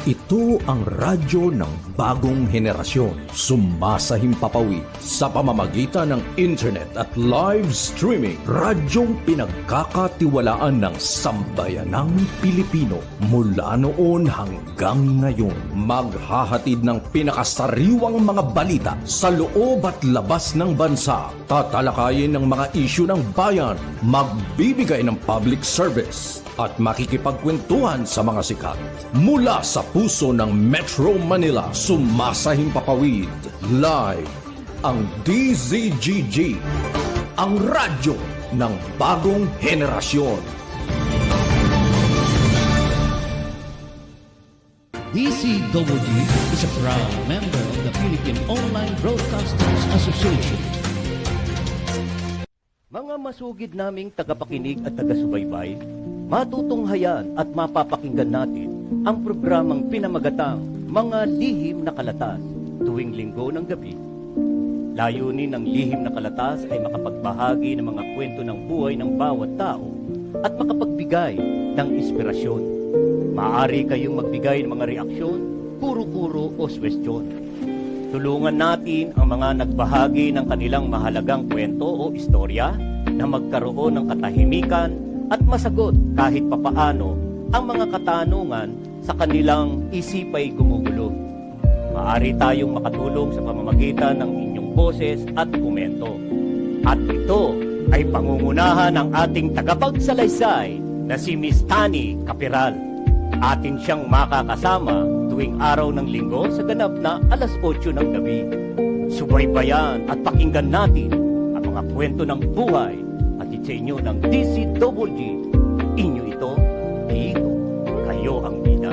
Ito ang radyo ng bagong henerasyon. Sumasahimpapawid sa pamamagitan ng internet at live streaming. Radyong pinagkakatiwalaan ng sambayanang Pilipino. Mula noon hanggang ngayon, maghahatid ng pinakasariwang mga balita sa loob at labas ng bansa. Tatalakayin ng mga isyu ng bayan. Magbibigay ng public service at makikipagkwentuhan sa mga sikat. Mula sa puso ng Metro Manila, sumasahimpapawid live ang DZGG, ang radyo ng bagong henerasyon. DZGG is a proud member of the Philippine Online Broadcasters Association. Mga masugid naming tagapakinig at taga-subaybay, matutunghayan at mapapakinggan natin ang programang pinamagatang Mga Lihim na Kalatas tuwing linggo ng gabi. Layunin ng Lihim na Kalatas ay makapagbahagi ng mga kwento ng buhay ng bawat tao at makapagbigay ng inspirasyon. Maaari kayong magbigay ng mga reaksyon, kuro-kuro o suwestyon. Tulungan natin ang mga nagbahagi ng kanilang mahalagang kwento o istorya na magkaroon ng katahimikan at masagot kahit papaano ang mga katanungan sa kanilang isipay gumugulo. Maaari tayong makatulong sa pamamagitan ng inyong boses at komento. At ito ay pangungunahan ng ating tagapagsalaysay na si Miss Tani Capiral. Atin siyang makakasama tuwing araw ng linggo sa ganap na alas 8 ng gabi. Subaybayan at pakinggan natin ang mga kwento ng buhay at sa inyo ng DZGG. Inyo ito, dito, kayo ang bida.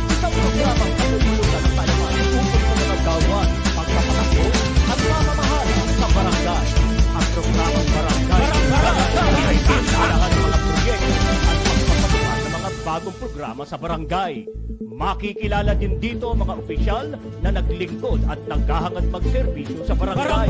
Isang programang katutulugan ng palaman upang pagkagawan, pagpapakasyo at mamamahal sa barangay. Ang programang barangay ay pinalahan ng mga proyekto at pagpapagawa ng mga bagong programa sa barangay. Makikilala din dito ang mga opisyal na naglingkod at naghahangad magserbisyo sa barangay.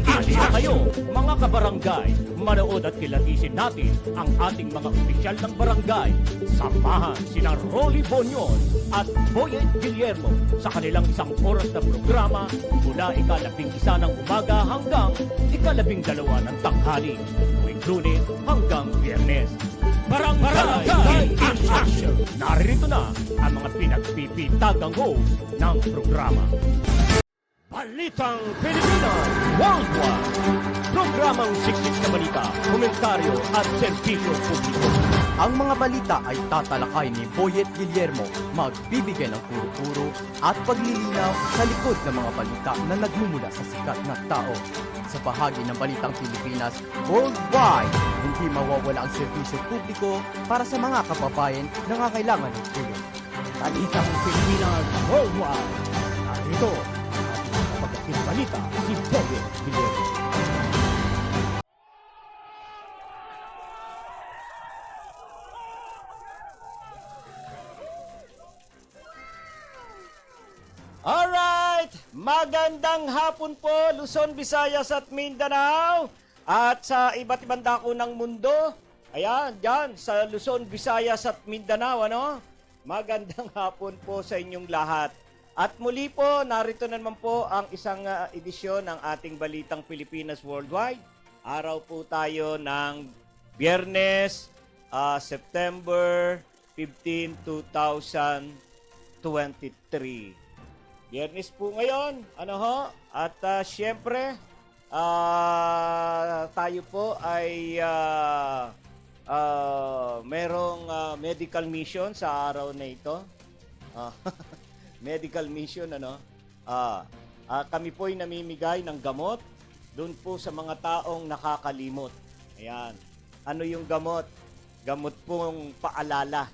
Halika kayo, mga kabarangay, manood at kilatisin natin ang ating mga opisyal ng barangay. Samahan sina Rolly Bonyon at Boyet Guillermo sa kanilang isang oras na programa mula ika-11 ng umaga hanggang ika-12 ng tanghali, tuwing Lunes hanggang Biyernes. Barangay in Action! Narito na ang mga pinagpipitagang host ng programa. Balitang Pilipinas Worldwide! Programang siksik na balita, komentaryo at serbisyo publiko. Ang mga balita ay tatalakay ni Boyet Guillermo, magbibigay ng puro-puro at paglilinaw sa likod ng mga balita na nagmumula sa sikat na tao. Sa bahagi ng Balitang Pilipinas Worldwide, hindi mawawala ang serbisyo publiko para sa mga kababayan na nangangailangan ng tulong. Balitang Pilipinas Worldwide. Narito ang pagkaking balita si Boyet Guillermo. Alright! Magandang hapon po, Luzon, Visayas at Mindanao. At sa iba't ibang dako ng mundo. Ayan, dyan, sa Luzon, Visayas at Mindanao, ano? Magandang hapon po sa inyong lahat. At muli po, narito na naman po ang isang edisyon ng ating Balitang Pilipinas Worldwide. Araw po tayo ng Biyernes, September 15, 2023. Biyernes po ngayon, ano ho? At syempre, tayo po ay merong medical mission sa araw na ito. Medical mission, ano? Kami po ay namimigay ng gamot doon po sa mga taong nakakalimot. Ayan. Ano yung gamot? Gamot pong paalala.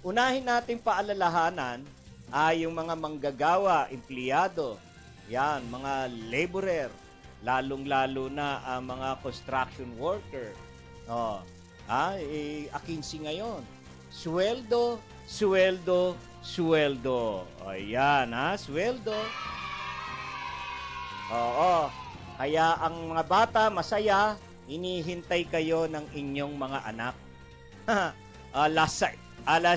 Unahin nating paalalahanan ay yung mga manggagawa, empleyado, yan, mga laborer, lalong-lalo na ang mga construction worker. Akinsi ngayon. Sweldo, sweldo, sweldo. Ayan, sweldo. Oo. Kaya ang mga bata, masaya, inihintay kayo ng inyong mga anak. alas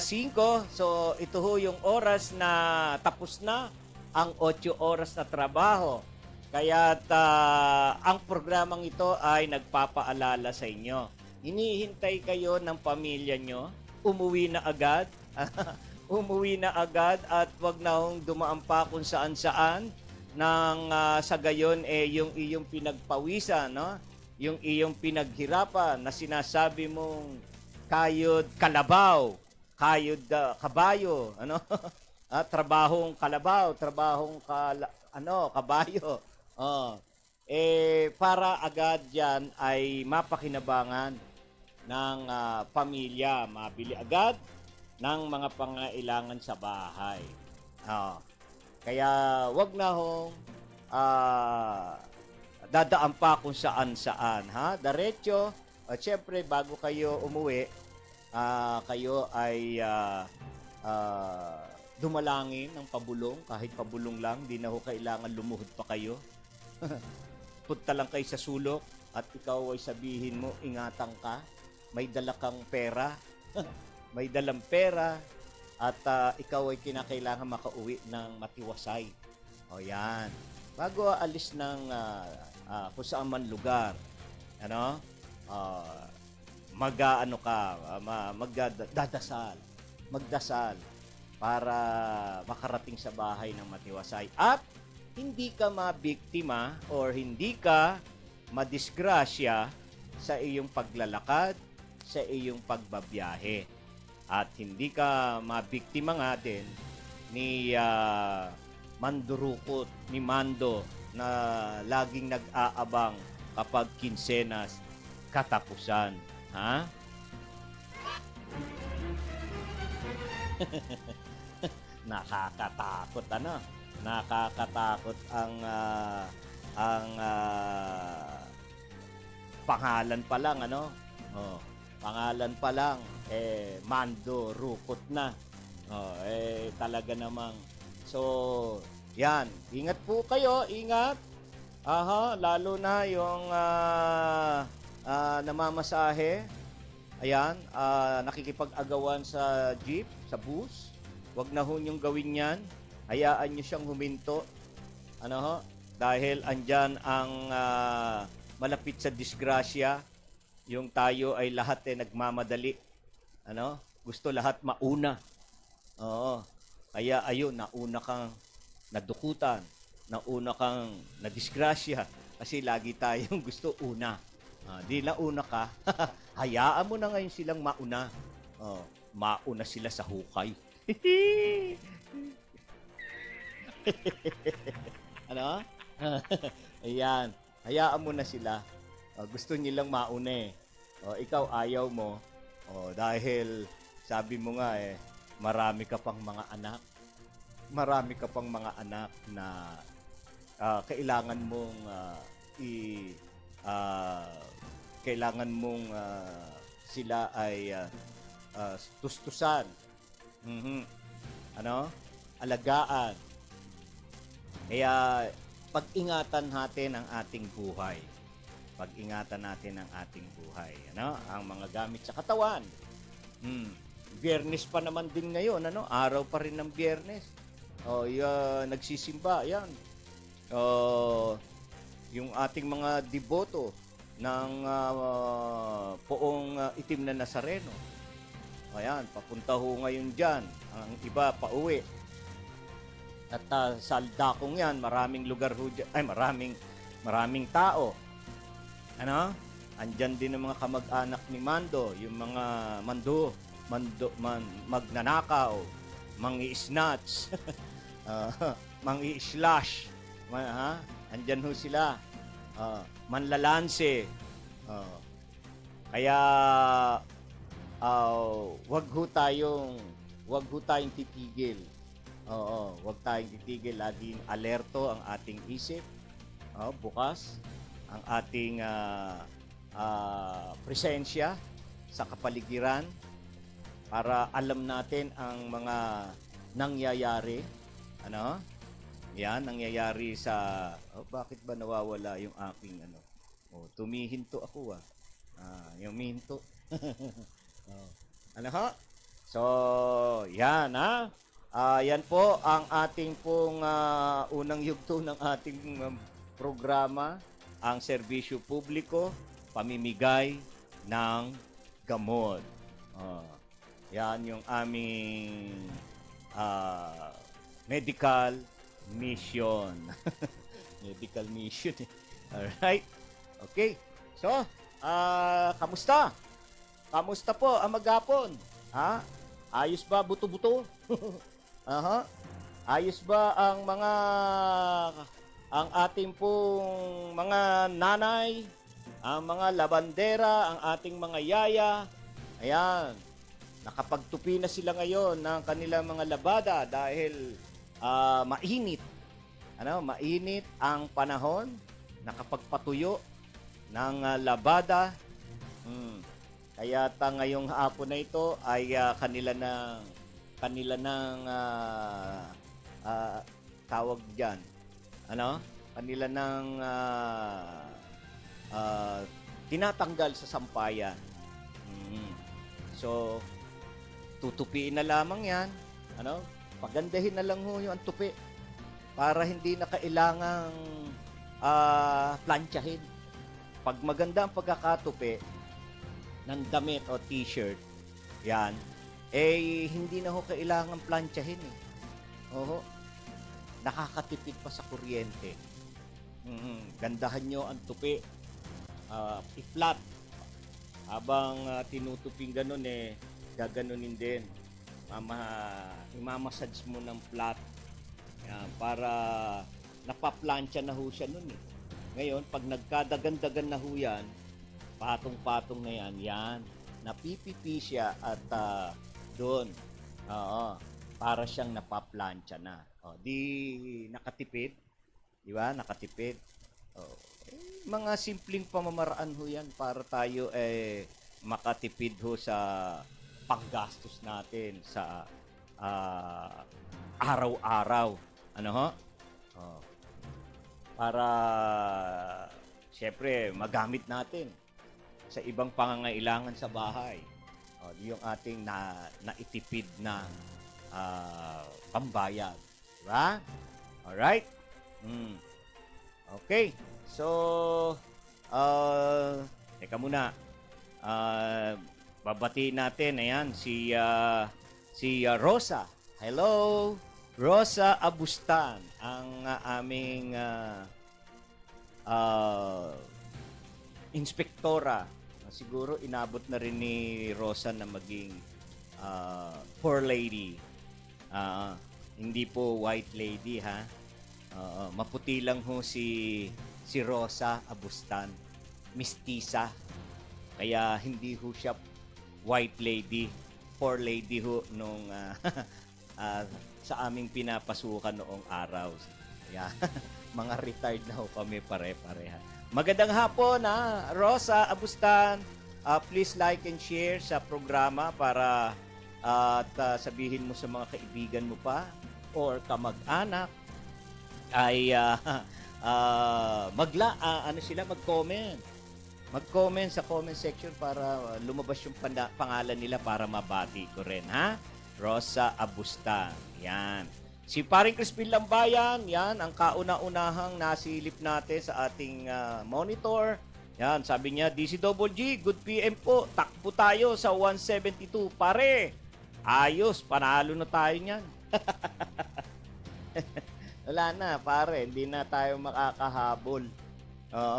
5. So ito ho yung oras na tapos na ang 8 oras na trabaho. Kaya ang programang ito ay nagpapaalala sa inyo. Hinihintay kayo ng pamilya nyo, umuwi na agad. Umuwi na agad at wag na hong dumaan pa kung saan-saan nang sa gayon yung iyong pinagpawisan, no? Yung iyong pinaghirapan na sinasabi mong kayod kalabaw, kayod kabayo, ano? Trabahong kalabaw, kabayo. Para agad yan ay mapakinabangan ng pamilya, mabili agad ng mga pangailangan sa bahay. Kaya wag na hong dadaan pa kung saan-saan. Diretso, siyempre bago kayo umuwi, kayo ay dumalangin ng pabulong, kahit pabulong lang, di na ho kailangan lumuhod pa kayo. Punta lang kayo sa sulok at ikaw ay sabihin mo, ingatan ka, may dala kang pera, may dalang pera, at ikaw ay kinakailangan makauwi ng matiwasay. O yan. Bago alis ng kung saan man lugar, ano, magdasal para makarating sa bahay ng matiwasay. At hindi ka mabiktima or hindi ka madisgrasya sa iyong paglalakad, sa iyong pagbabiyahe. At hindi ka mabiktima nga din ni Mandurukot, ni Mando na laging nag-aabang kapag kinsenas katapusan. Ha? Nakakatakot, ano? Nakakatakot ang pangalan pa lang, ano? Pangalan pa lang, Mando Rukot na. Talaga namang. So, yan. Ingat po kayo, ingat. Lalo na yung namamasahe. Ayan, nakikipag-agawan sa jeep, sa bus. Huwag na ho niyong gawin yan. Hayaan niyo siyang huminto. Dahil andyan ang malapit sa disgrasya. Yung tayo ay lahat nagmamadali. Gusto lahat mauna. Oo. Kaya ayun, nauna kang nadukutan, nauna kang nadisgrasya kasi lagi tayong gusto una. Di nauna ka, hayaan mo na ngayon silang mauna. Mauna sila sa hukay. Ano? Ayan, hayaan mo na sila. Gusto nilang mauna eh. Ikaw ayaw mo. Dahil sabi mo nga marami ka pang mga anak. Marami ka pang mga anak na kailangan mong sila ay tustusan. Alagaan. Kaya pag-ingatan natin ang ating buhay. Pag-ingatan natin ang ating buhay. Ang mga gamit sa katawan. Biyernes pa naman din ngayon, Araw pa rin ng Biyernes. Nagsisimba, yan. Yung ating mga deboto ng poong itim na Nazareno. Ayan, papunta ho ngayon dyan. Ang iba pauwi. At sa Aldakong yan, maraming lugar ho dyan. Ay, maraming tao. Andyan din ang mga kamag-anak ni Mando, yung mga magnanakaw, mangi-snatch, mangi-slash. Andyan ho sila. Manlalanse. Kaya wag ho tayong titigil. Wag tayong titigil. Laging alerto ang ating isip. Bukas ang ating presensya sa kapaligiran para alam natin ang mga nangyayari. Yan, nangyayari sa... bakit ba nawawala yung aking tumihinto ako yung minto. Ano ho? So, yan ha. Yan po ang ating pong unang yugto ng ating programa, ang serbisyo publiko, pamimigay ng gamot. Yan yung aming medical mission. Medical mission. Alright? Okay. So, kamusta? Kamusta po ang maghapon? Ha? Ayos ba buto-buto? Aha. Ayos ba ang ating pong mga nanay, ang mga labandera, ang ating mga yaya? Ayan. Nakapagtupi na sila ngayon ng kanilang mga labada dahil mainit. Mainit ang panahon. Nakapagpatuyo ng labada. Kaya ngayong hapon na ito ay kanila ng tawag diyan. Kanila ng tinatanggal sa sampayan. So tutupiin na lamang 'yan. Pagandahin na lang ho yung tupi para hindi na kailangang plantsahin. Pag maganda ang pagkakatupi ng damit o t-shirt, yan, hindi na ho kailangan plantsahin eh. Nakakatipid pa sa kuryente. Gandahan nyo ang tupi. I-flat. Habang tinutuping ganun gaganunin din. Imamassage mo ng flat. Yan, para napaplantsa na ho siya nun eh. Ngayon, pag nagkadagan-dagan na ho yan, patong-patong na yan, napipipi siya at doon, para siyang napaplantsa na. Di nakatipid, di ba? Nakatipid. Mga simpleng pamamaraan ho yan para tayo makatipid ho sa panggastos natin sa araw-araw. Para siyempre magamit natin sa ibang pangangailangan sa bahay. Yung ating naitipid na pambayad. Diba? Alright? Okay. So, teka muna. Babati natin, ayan, si Rosa. Hello, Rosa Abustan, ang aming inspektora. Siguro inabot na rin ni Rosa na maging poor lady. Hindi po white lady, ha. Maputi lang ho si Rosa Abustan. Mistisa. Kaya hindi ho siya white lady. Poor lady ho nung sa aming pinapasukan noong araw. Yeah. Mga retired na ho kami pare-pareha. Magandang hapon, Rosa Abustan. Please like and share sa programa para at sabihin mo sa mga kaibigan mo pa or kamag-anak ay mag-comment. Mag-comment sa comment section para lumabas yung pangalan nila para mabati ko rin, ha? Rosa Abustan. Yan. Si Paring Crispin Lambayan, yan, ang kauna-unahang nasilip natin sa ating monitor. Yan, sabi niya, DCWG, good PM po. Takbo tayo sa 172. Pare, ayos, panalo na tayo niyan. Wala na, pare, hindi na tayo makakahabol.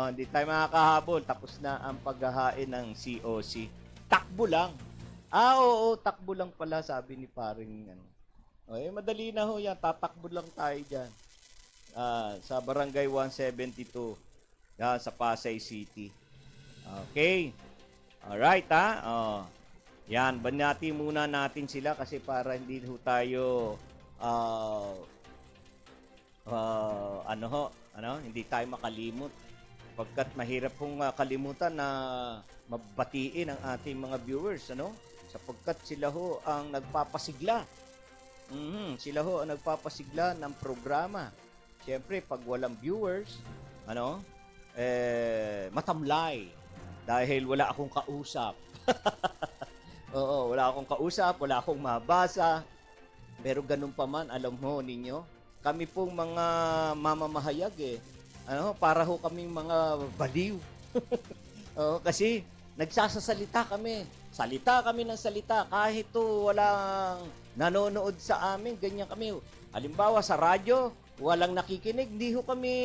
Hindi tayo makakahabol. Tapos na ang paghahain ng COC. Takbo lang. Oo, takbo lang pala, sabi ni Paring madali na ho yan. Tatakbo lang tayo dyan. Sa Barangay 172. Yan, sa Pasay City. Okay. Alright, ha? Yan, banati muna natin sila kasi para hindi ho tayo hindi tayo makalimot. Pagkat mahirap pong kalimutan na mabatiin ang ating mga viewers, sapagkat sila ho ang nagpapasigla. Sila ho ang nagpapasigla ng programa. Siyempre, pag walang viewers, matamlay dahil wala akong kausap. Oo, wala akong kausap, wala akong mabasa. Pero ganun pa man, alam mo ninyo, kami pong mga mamamahayag para ho kaming mga baliw. Oo, kasi nagsasasalita kami. Salita kami ng salita. Kahit to walang nanonood sa amin, ganyan kami. Halimbawa sa radyo, walang nakikinig, hindi ho kami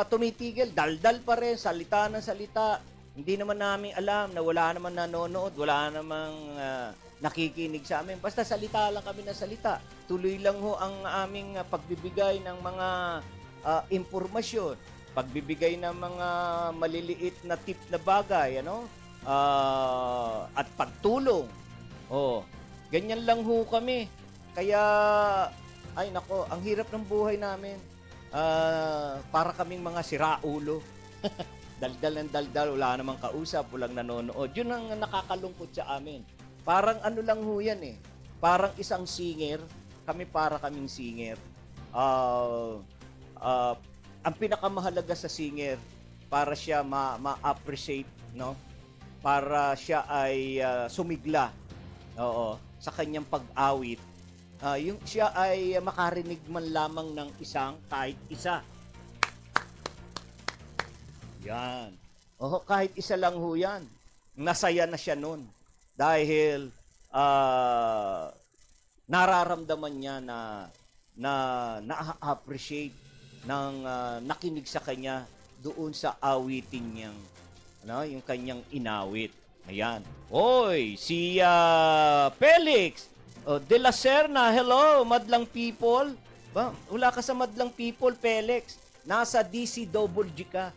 tumitigil. Daldal pa rin, salita ng salita. Hindi naman namin alam na wala naman nanonood, wala namang nakikinig sa amin. Basta salita lang kami ng salita. Tuloy lang ho ang aming pagbibigay ng mga impormasyon, pagbibigay ng mga maliliit na tip na bagay, at pagtulong. Oh, ganyan lang ho kami. Kaya, ay nako, ang hirap ng buhay namin. Para kaming mga siraulo. Daldal ng daldal, wala namang kausap, walang nanonood. Yun ang nakakalungkot sa amin. Parang ano lang ho yan Parang isang singer, para kaming singer. Ang pinakamahalaga sa singer, para siya ma-appreciate, no? Para siya ay sumigla, sa kanyang pag-awit. Yung siya ay makarinig man lamang ng isang kahit isa. Yan. Kahit isa lang ho yan. Nasaya na siya nun. Dahil nararamdaman niya na na-appreciate ng nakinig sa kanya doon sa awitin niyang, yung kanyang inawit. Ayan. Oy, si Felix de la Serna. Hello, madlang people. Ba, wala ka sa madlang people, Felix. Nasa DCWG ka.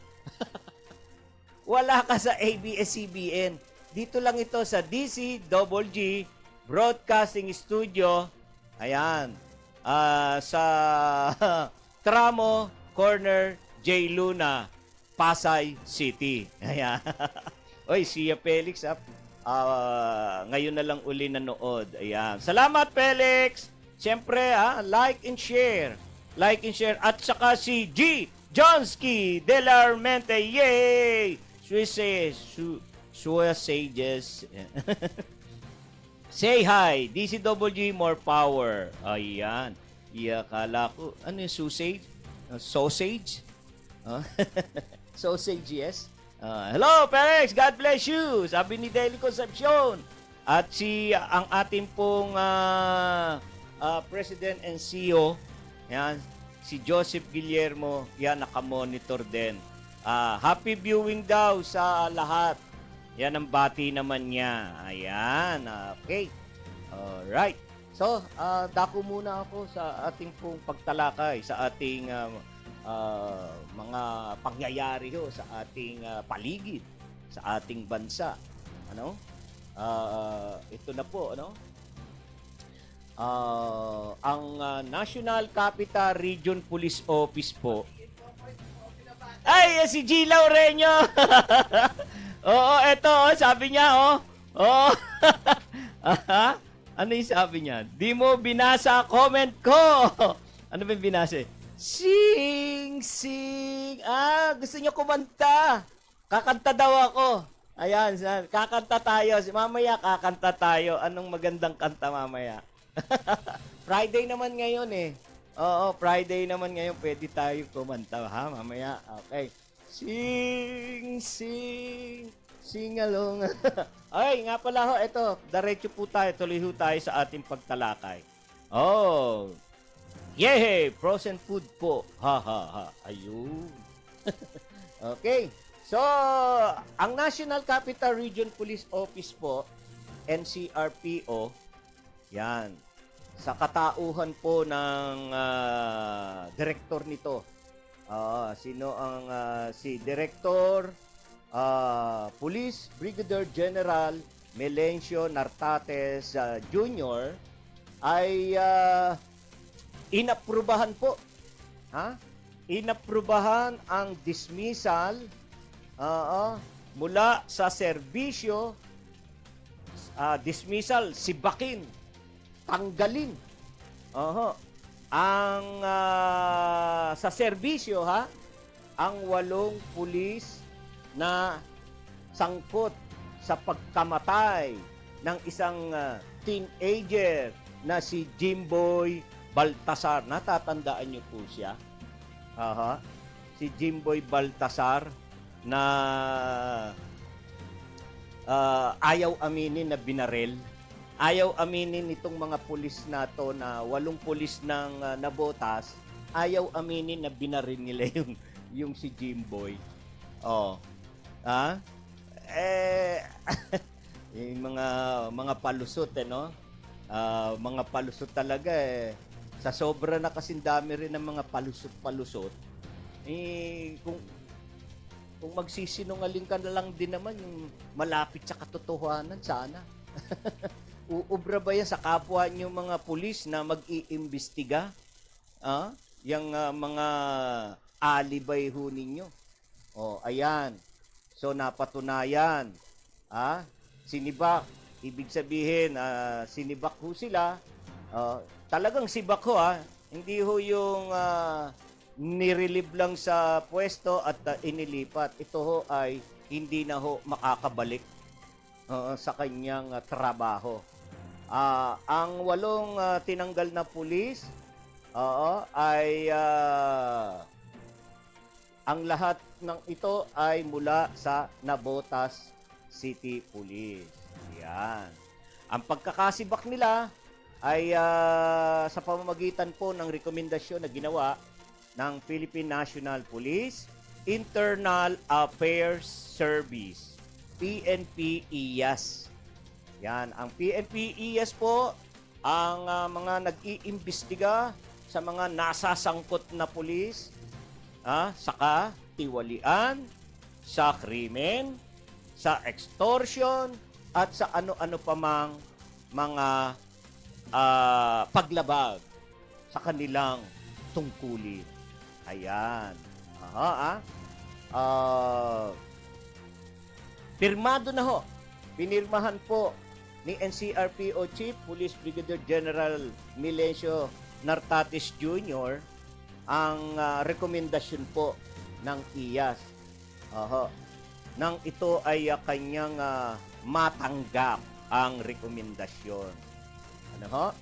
Wala ka sa ABS-CBN. Dito lang ito sa DCWG Broadcasting Studio. Ayan. Sa Tramo Corner J. Luna, Pasay City. Ayan. Oy, siya Felix. Ngayon na lang uli nanood. Ayan. Salamat, Felix. Siyempre, like and share. Like and share. At saka si G. Johnsky Delarmente. Yay! Sages. Say hi. DCWG, more power. Ayan. Kala ko. Ano yung sausage? Sausage? Sausage, yes. Hello, Felix. God bless you. Sabi ni Deli Concepcion. At ang ating pong President and CEO, yan, si Joseph Guillermo, yan, nakamonitor din. Happy viewing daw sa lahat. Yan ang bati naman niya. Ayan. Okay. Alright. So, dako muna ako sa ating pong pagtalakay, sa ating mga pangyayari sa ating paligid, sa ating bansa. Ito na po, ang National Capital Region Police Office po. Ay, si G. Laureño. Oo, eto, sabi niya, ano yung sabi niya? Di mo binasa comment ko. Ano ba yung binasa? Sing, sing. Gusto niyo kumanta. Kakanta daw ako. Ayan, kakanta tayo. Mamaya kakanta tayo. Anong magandang kanta mamaya? Friday naman ngayon Oo, Friday naman ngayon. Pwede tayo kumanta, ha? Mamaya. Okay. Sing, sing, sing along. Ay, nga pala ho. Ito, diretso po tayo. Tuloy ho tayo sa ating pagtalakay. Oh. Yehey! Frozen food po. Ha, ha, ha. Ayun. Okay. So, ang National Capital Region Police Office po, NCRPO, yan, sa katauhan po ng direktor nito. Sino ang si Director Police Brigadier General Melencio Nartates Jr. ay inaprubahan po. Inaprubahan ang dismissal mula sa serbisyo, dismissal, sibakin, tanggalin. Ang sa serbisyo ang 8 pulis na sangkot sa pagkamatay ng isang teenager na si Jimboy Baltasar. Natatandaan niyo po siya? Aha. Si Jimboy Baltasar na ayaw aminin na binarel. Ayaw aminin itong mga pulis na to na 8 pulis ng Nabotas. Ayaw aminin na binaril nila yung si Jimboy. Oh. Ha? Yung mga palusot no? Mga palusot talaga Sa sobra na kasing dami rin ng mga palusot-palusot. Kung magsisinungaling ka na lang din naman yung malapit sa katotohanan sana. Uubra ba yan sa kapwa niyo mga pulis na mag-iimbestiga? Yung mga alibay ho ninyo. Ayan. So, napatunayan. Sinibak. Ibig sabihin, sinibak ho sila. Talagang sibak ho, Hindi ho yung nirelieve lang sa pwesto at inilipat. Ito ho ay hindi na ho makakabalik sa kanyang trabaho. Ang 8 tinanggal na pulis ay ang lahat ng ito ay mula sa Nabotas City Police. Yan. Ang pagkakasibak nila ay sa pamamagitan po ng rekomendasyon na ginawa ng Philippine National Police, Internal Affairs Service, PNP-IAS. Yan, ang PNP-IAS po ang mga nag-iimbestiga sa mga nasasangkot na pulis, sa katiwalian, sa krimen, sa extortion, at sa ano-ano pa mang mga paglabag sa kanilang tungkulin. Ayan. Pirmado na ho. Pinirmahan po ni NCRPO Chief Police Brigadier General Milencio Nartatis Jr. ang rekomendasyon po ng IAS. Nang ito ay kanyang matanggap ang rekomendasyon. Ano ho?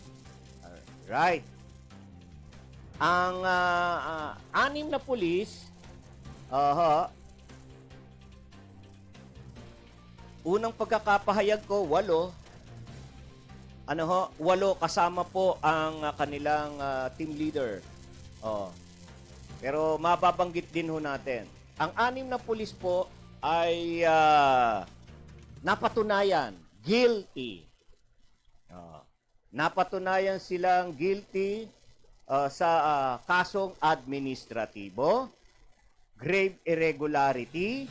Right. Ang 6 na pulis, unang pagkakapahayag ko, 8. 8 kasama po ang kanilang team leader. Pero mababanggit din ho natin. Ang 6 na pulis po ay napatunayan guilty. Napatunayan silang guilty sa kasong administratibo, grave irregularity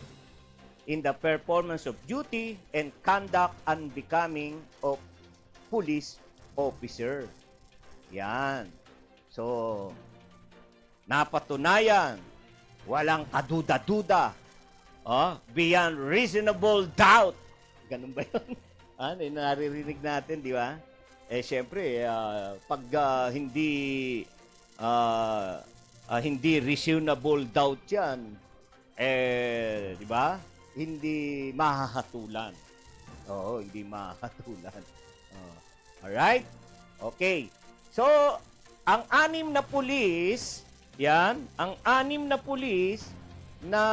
in the performance of duty and conduct unbecoming of police officer. Yan. So, napatunayan, walang kaduda-duda, beyond reasonable doubt. Ganun ba yun? Naririnig natin, di ba? Siyempre, pag hindi reasonable doubt yan, di ba? Hindi mahahatulan. Oo, hindi mahahatulan. Alright? Okay. So, ang 6 na pulis, yan, ang 6 na pulis na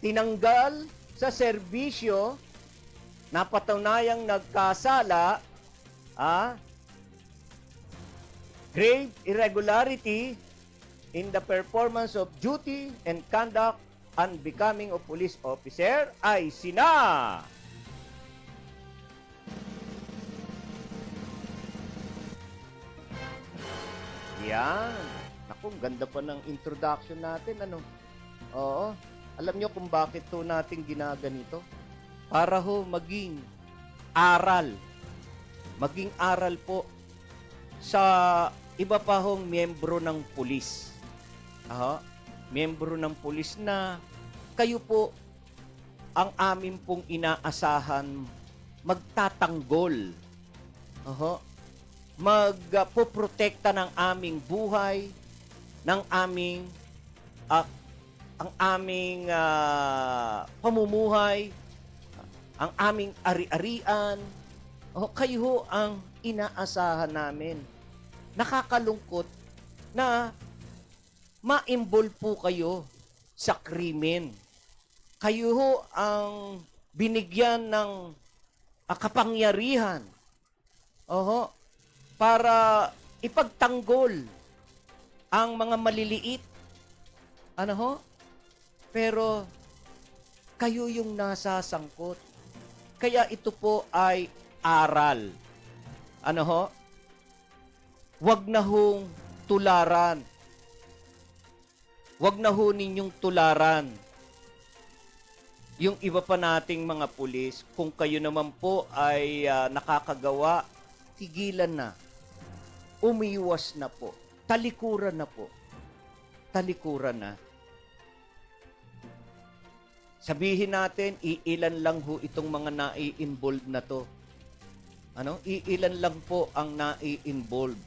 tinanggal sa serbisyo, napatunayang nagkasala, grave irregularity in the performance of duty and conduct unbecoming of police officer ay sina yan. Naku, ganda pa ng introduction natin, Oo. Alam nyo kung bakit to natin ginaganito? Para ho maging aral. Maging aral po sa iba pa hong miyembro ng pulis. Miyembro ng pulis na kayo po ang amin pong inaasahan magtatanggol. Magpoprotekta ng aming buhay, ng aming ang aming pamumuhay, ang aming ari-arian. Kayo ho ang inaasahan namin. Nakakalungkot na ma-involve po kayo sa krimen. Kayo ho ang binigyan ng kapangyarihan para ipagtanggol ang mga maliliit. Pero kayo yung nasasangkot. Kaya ito po ay aral. Wag na hong tularan. Wag na ho ninyong tularan yung iba pa nating mga pulis. Kung kayo naman po ay nakakagawa, tigilan na. Umiwas na po. Talikuran na po. Talikuran na. Sabihin natin, iilan lang ho itong mga nai-involve na to. Iilan lang po ang nai-involve.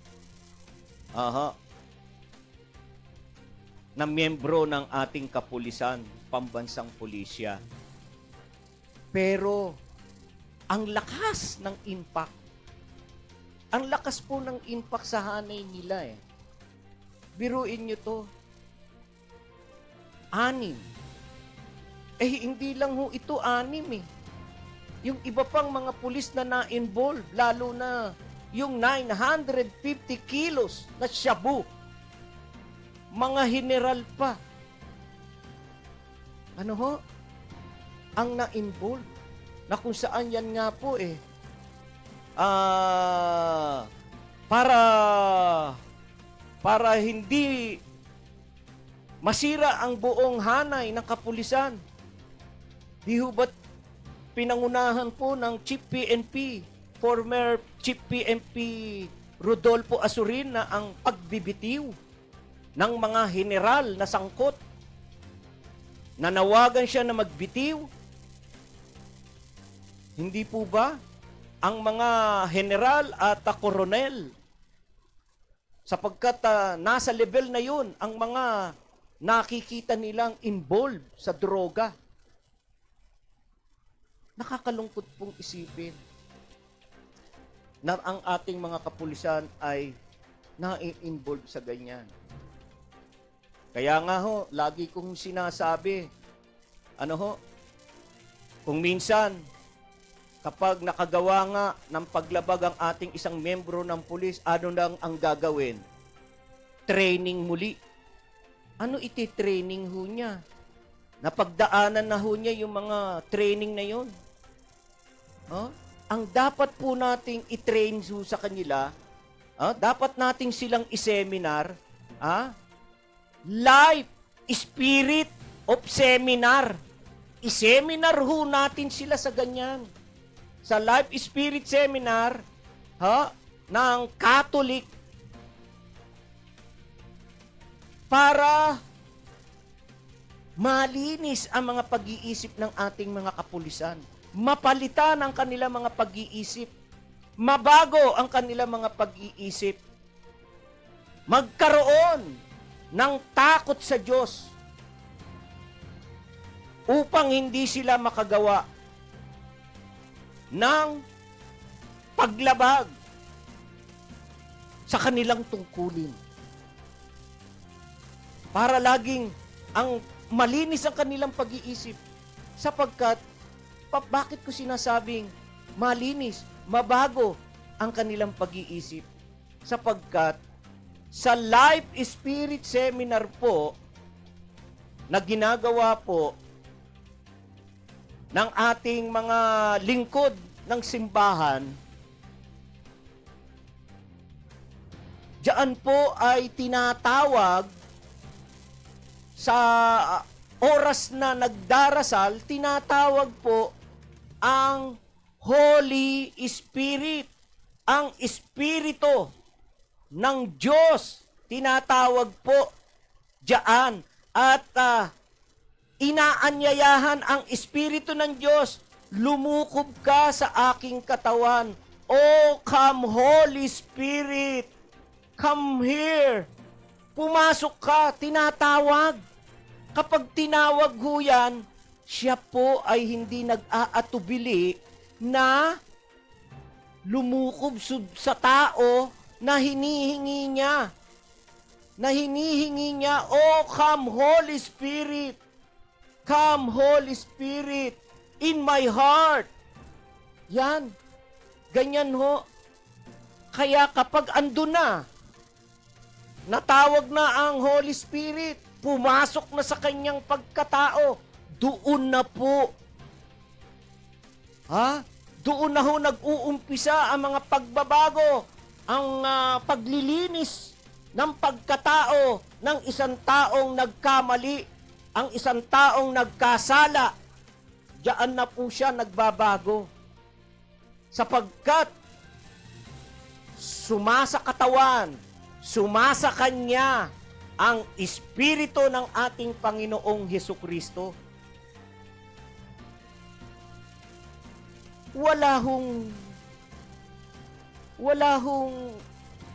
Na miyembro ng ating kapulisan, pambansang pulisya. Pero, ang lakas ng impact. Ang lakas po ng impact sa hanay nila eh. Biruin nyo to. 6. Hindi lang ho ito 6 eh. Yung iba pang mga pulis na na-involve, lalo na yung 950 kilos na shabu. Mga general pa. Ang na-involve. Na kung saan yan nga po para hindi masira ang buong hanay ng kapulisan. Di ho ba't pinangunahan po ng Chief PNP, former Chief PNP Rodolfo Asurin na ang pagbibitiw ng mga general na sangkot. Nanawagan siya na magbitiw. Hindi po ba ang mga general at koronel, sapagkat nasa level na yun ang mga nakikita nilang involved sa droga. Nakakalungkot pong isipin na ang ating mga kapulisan ay na-involve sa ganyan. Kaya nga lagi kong sinasabi, kung minsan, kapag nakagawa nga ng paglabag ang ating isang membro ng pulis, ano lang ang gagawin? Training muli. Ano iti-training ho niya? Napagdaanan na ho niya yung mga training na yon. Ang dapat po nating i-train sa kanila, dapat nating silang i-seminar, life spirit of seminar. I-seminar ho natin sila sa ganyan. Sa life spirit seminar ng Catholic para malinis ang mga pag-iisip ng ating mga kapulisan. Mapalitan ang kanilang mga pag-iisip. Mabago ang kanilang mga pag-iisip. Magkaroon ng takot sa Diyos upang hindi sila makagawa ng paglabag sa kanilang tungkulin. Para laging ang malinis ang kanilang pag-iisip. Sapagkat, bakit ko sinasabing malinis, mabago ang kanilang pag-iisip? Sapagkat, sa Life Spirit Seminar po, na ginagawa po ng ating mga lingkod ng simbahan, diyan po ay tinatawag sa oras na nagdarasal, tinatawag po ang Holy Spirit, ang Espiritu ng Diyos. Tinatawag po diyan at inaanyayahan ang Espiritu ng Diyos, lumukob ka sa aking katawan. Oh, come Holy Spirit, come here. Pumasok ka, tinatawag. Kapag tinawag ho yan, siya po ay hindi nag-aatubili na lumukob sa tao na hinihingi niya. Oh, come Holy Spirit. Come Holy Spirit in my heart. Yan. Ganyan ho. Kaya kapag andun na, natawag na ang Holy Spirit, pumasok na sa kanyang pagkatao, doon na po. Doon na ho nag-uumpisa ang mga pagbabago, ang paglilinis ng pagkatao ng isang taong nagkamali, ang isang taong nagkasala. Diyan na po siya nagbabago. Sapagkat sumasa katawan, sumasa kanya ang Espiritu ng ating Panginoong Hesukristo. Wala hong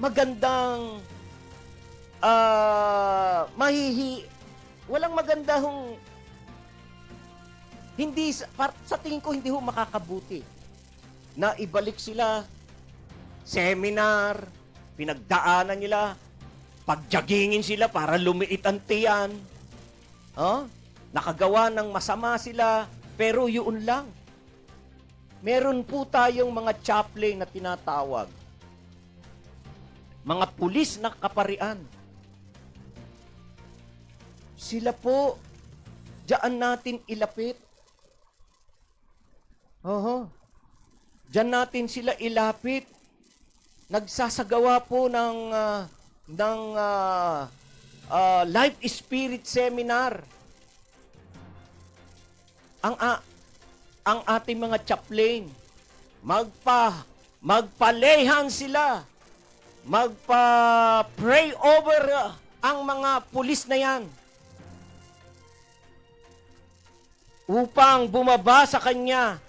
magandang walang maganda hong hindi sa tingin ko hindi ho makakabuti na ibalik sila seminar, pinagdaanan nila, pagjagingin sila para lumiit ang tiyan. Nakagawa ng masama sila, pero yun lang. Meron po tayong mga chaplain na tinatawag. Mga pulis na kaparian. Sila po, diyan natin ilapit. Diyan natin sila ilapit. Nagsasagawa po ng Life Spirit Seminar. Ang ating mga chaplain, magpalehan sila, magpa-pray over ang mga pulis na yan upang bumaba sa kanya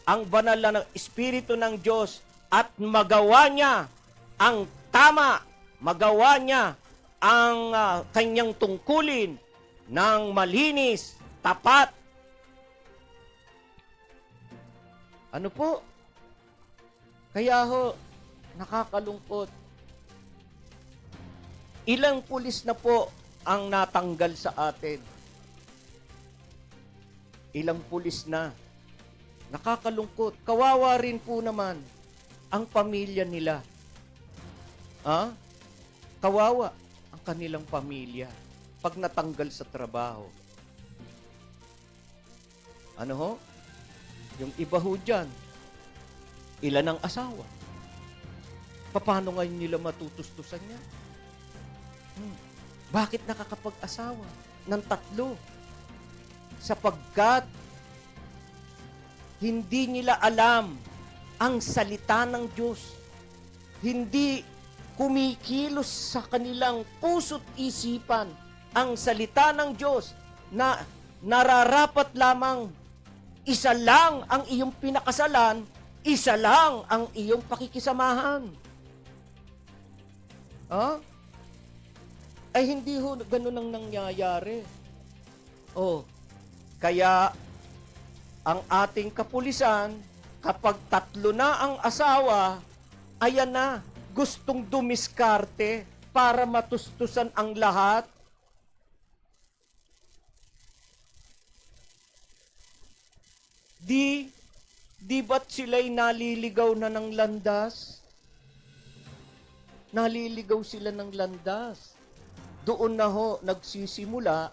ang banal na Espiritu ng Diyos at magawa niya ang tama, magawa niya ang kanyang tungkulin ng malinis, tapat. Ano po? Kaya ho, nakakalungkot. Ilang pulis na po ang natanggal sa atin? Ilang pulis na? Nakakalungkot. Kawawa rin po naman ang pamilya nila. Kawawa ang kanilang pamilya pag natanggal sa trabaho. Ano ho? Yung iba ho dyan, ilan ang asawa? Paano ngayon nila matutustusan niya? Bakit nakakapag-asawa ng 3? Sapagkat hindi nila alam ang salita ng Diyos. Hindi kumikilos sa kanilang puso't isipan ang salita ng Diyos na nararapat lamang isa lang ang iyong pinakasalan, isa lang ang iyong pakikisamahan. Ay hindi ho ganun ang nangyayari. Kaya ang ating kapulisan, kapag 3 na ang asawa, ayan na, gustong dumiskarte para matustusan ang lahat. Di ba't sila'y naliligaw na ng landas? Naliligaw sila ng landas. Doon na ho nagsisimula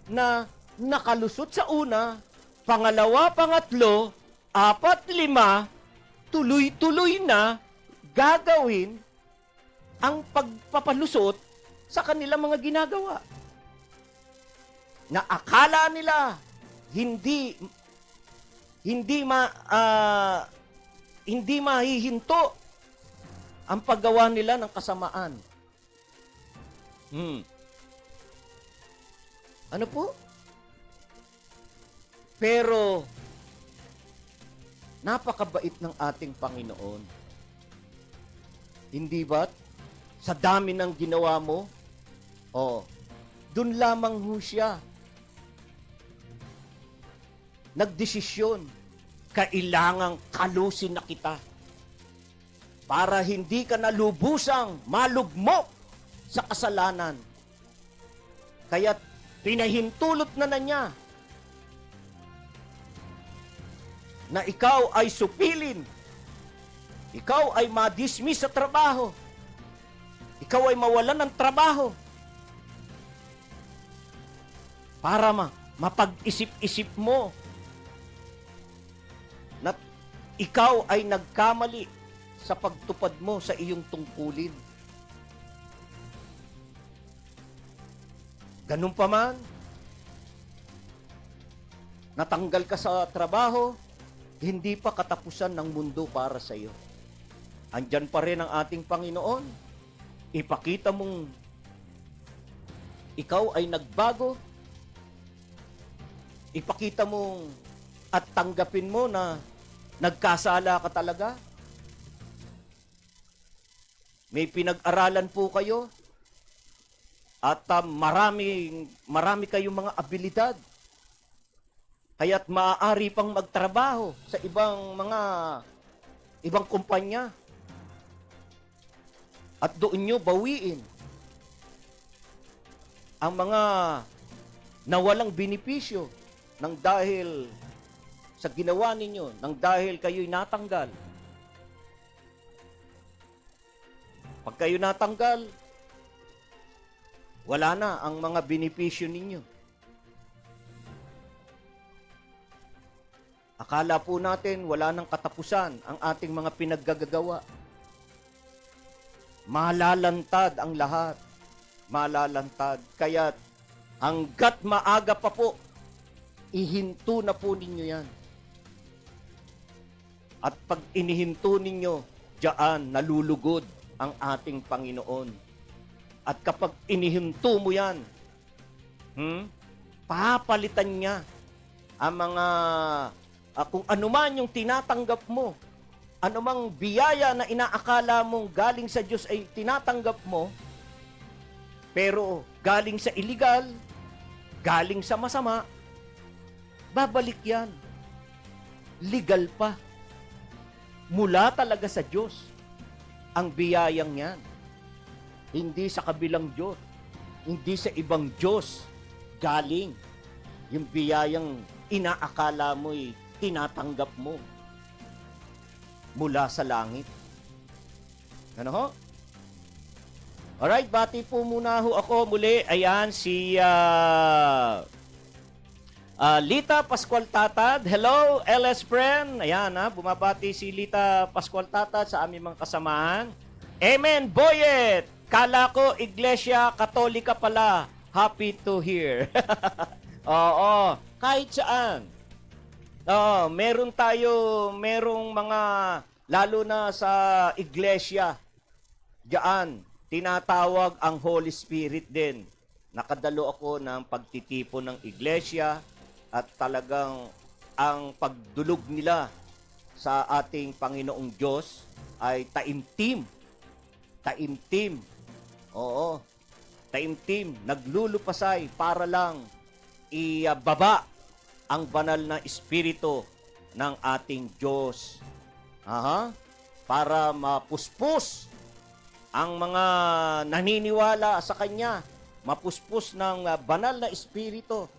na nakalusot sa una, pangalawa, pangatlo, 4, 5, tuloy-tuloy na gagawin ang pagpapalusot sa kanilang mga ginagawa. Na akala nila hindi mahihinto ang paggawa nila ng kasamaan. Ano po? Pero napakabait ng ating Panginoon. Hindi ba't sa dami ng ginawa mo, Doon lamang ho siya nagdesisyon, kailangang kalusin na kita para hindi ka nalubusang malugmok sa kasalanan. Kaya pinahintulot na niya na ikaw ay supilin, ikaw ay madismiss sa trabaho, ikaw ay mawalan ng trabaho, para mapag-isip-isip mo na ikaw ay nagkamali sa pagtupad mo sa iyong tungkulin. Ganun pa man, natanggal ka sa trabaho, hindi pa katapusan ng mundo para sa iyo. Andyan pa rin ang ating Panginoon. Ipakita mong ikaw ay nagbago. Ipakita mong at tanggapin mo na nagkasala ka talaga. May pinag-aralan po kayo at marami kayong mga abilidad. Kaya't maaari pang magtrabaho sa ibang kumpanya. At doon nyo bawiin ang mga nawalang benepisyo nang dahil sa ginawa ninyo, nang dahil kayo'y natanggal. Pag kayo natanggal, wala na ang mga benepisyo ninyo. Akala po natin wala nang katapusan ang ating mga pinaggagawa. Malalantad ang lahat. Malalantad. Kaya't hanggat maaga pa po, ihinto na po ninyo yan. At pag inihinto ninyo, diyan nalulugod ang ating Panginoon. At kapag inihinto mo yan, papalitan niya ang mga, kung anuman yung tinatanggap mo, anumang biyaya na inaakala mong galing sa Diyos ay tinatanggap mo, pero galing sa illegal, galing sa masama, babalik yan. Legal pa. Mula talaga sa Diyos ang biyayang yan. Hindi sa kabilang Diyos. Hindi sa ibang Diyos galing. Yung biyayang inaakala mo'y tinatanggap mo mula sa langit. Ano ho? Alright, bati po muna ho ako muli. Ayan, si Lita Pascual Tatad. Hello, LS friend. Ayan, bumabati si Lita Pascual Tatad sa aming mga kasamahan. Amen, Boyet. Kala ko Iglesia Katolika pala. Happy to hear. Oo, kahit saan. Oo, merong mga, lalo na sa iglesia, diyan, tinatawag ang Holy Spirit din. Nakadalo ako ng pagtitipon ng iglesia at talagang ang pagdulog nila sa ating Panginoong Diyos ay taimtim. Taimtim. Oo, taimtim. Naglulupasay para lang ibaba ang banal na espiritu ng ating Diyos. Para mapuspos ang mga naniniwala sa Kanya, mapuspos ng banal na espiritu.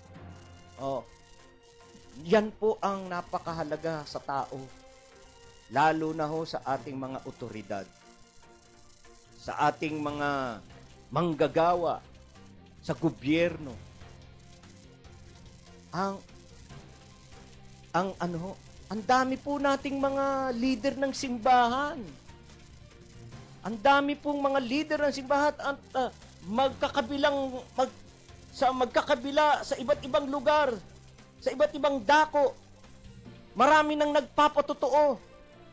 Yan po ang napakahalaga sa tao, lalo na ho sa ating mga otoridad, sa ating mga manggagawa, sa gobyerno. Ang dami po nating mga leader ng simbahan. Ang dami pong mga leader ng simbahan at magkakabila sa iba't ibang lugar, sa iba't ibang dako. Marami nang nagpapatotoo.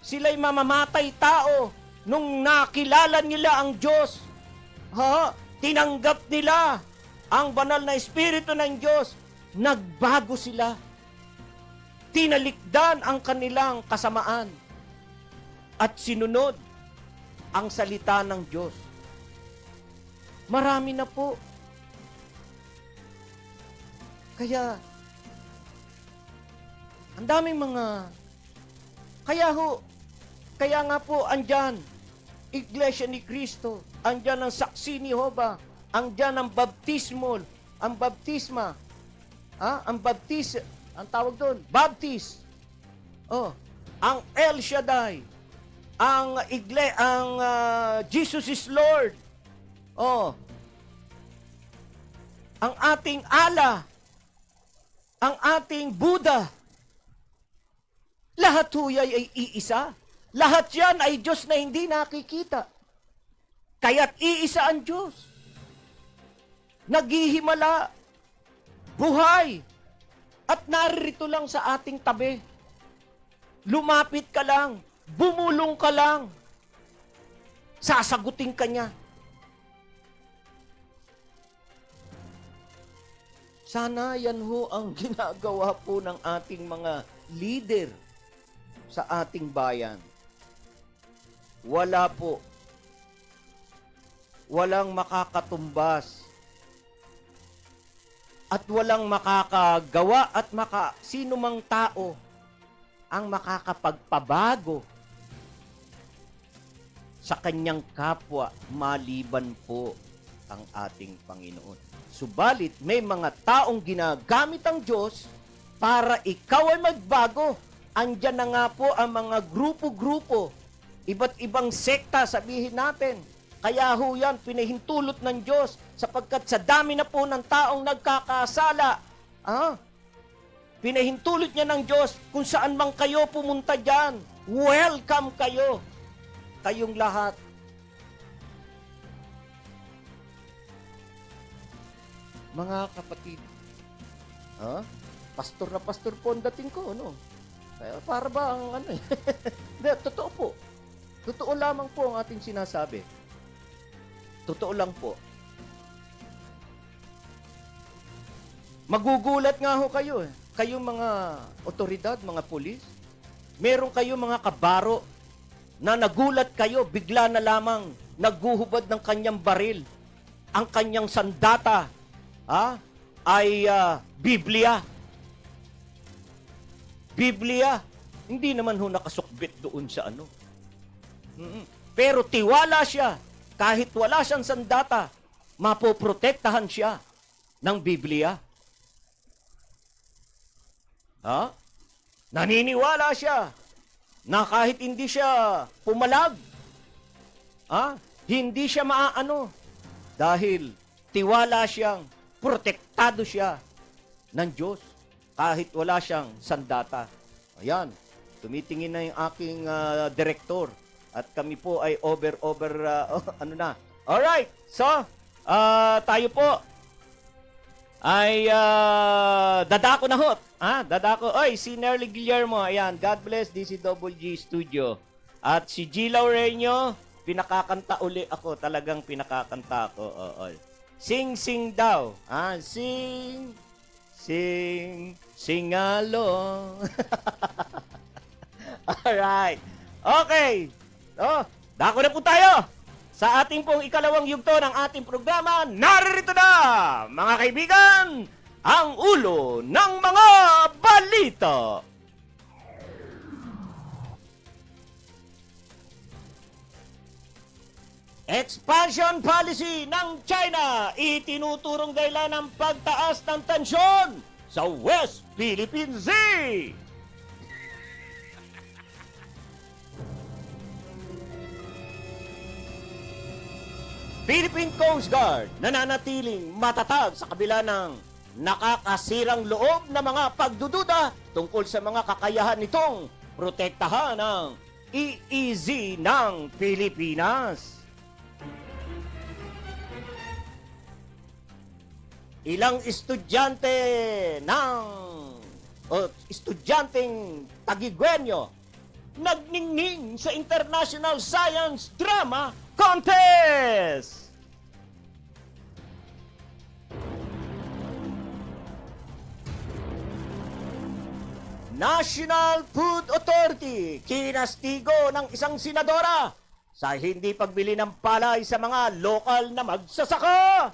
Sila'y mamamatay tao nung nakilala nila ang Diyos. Tinanggap nila ang banal na espiritu ng Diyos. Nagbago sila. Tinalikdan ang kanilang kasamaan at sinunod ang salita ng Diyos. Marami na po. Kaya, ang daming kaya nga po, andyan, Iglesia ni Cristo, andyan ang saksi ni Jehovah, andyan ang baptismal, ang baptisma, ang tawag doon, baptist, ang El Shaddai, ang Jesus is Lord, ang ating Allah, ang ating Buddha, lahat huyay ay iisa. Lahat yan ay Diyos na hindi nakikita. Kaya't iisa ang Diyos. Naghihimala, buhay, at naririto lang sa ating tabi. Lumapit ka lang, bumulong ka lang, sasagutin ka niya. Sana yan ho ang ginagawa po ng ating mga leader sa ating bayan. Wala po. Walang makakatumbas. At walang makakagawa at sino mang tao ang makakapagpabago sa kanyang kapwa maliban po ang ating Panginoon. Subalit, may mga taong ginagamit ang Diyos para ikaw ay magbago. Andyan na nga po ang mga grupo-grupo, iba't ibang sekta, sabihin natin. Kaya ho yan, pinahintulot ng Diyos sapagkat sa dami na po ng taong nagkakasala. Pinahintulot niya ng Diyos kung saan man kayo pumunta dyan. Welcome kayo. Kayong lahat. Mga kapatid, pastor na pastor po ang dating ko, no? Kaya para ba ang ano eh? Hindi, totoo po. Totoo lamang po ang ating sinasabi. Totoo lang po. Magugulat nga ho kayo eh. Kayong mga otoridad, mga pulis. Meron kayong mga kabaro na nagulat kayo, bigla na lamang naghuhubad ng kanyang baril. Ang kanyang sandata ay Biblia. Biblia. Hindi naman ho nakasukbit doon sa ano. Pero tiwala siya. Kahit wala siyang sandata, mapoprotektahan siya ng Biblia. Naniniwala siya na kahit hindi siya pumalag, hindi siya maaano. Dahil tiwala siyang protektado siya ng Diyos kahit wala siyang sandata. Ayan, tumitingin na yung aking direktor at kami po ay Alright, so, tayo po ay dadako na hot. Dadako. Oy, si Nerly Guillermo, ayan, God bless DCWG Studio. At si G. Laureño, pinakakanta uli ako. Talagang pinakakanta ako. Sing, sing daw. Sing, sing, sing along. Alright. Okay. Dako na po tayo sa ating pong ikalawang yugto ng ating programa. Naririto na, mga kaibigan, ang ulo ng mga balita. Expansion policy ng China itinuturong dahilan ng pagtaas ng tensyon sa West Philippine Sea. Philippine Coast Guard nananatiling matatag sa kabila ng nakakasirang loob na mga pagdududa tungkol sa mga kakayahan nitong protektahan ng EEZ ng Pilipinas. Ilang estudyanteng Taguigueño nagningning sa International Science Drama Contest. National Food Authority kinastigo ng isang senadora sa hindi pagbili ng palay sa mga lokal na magsasaka.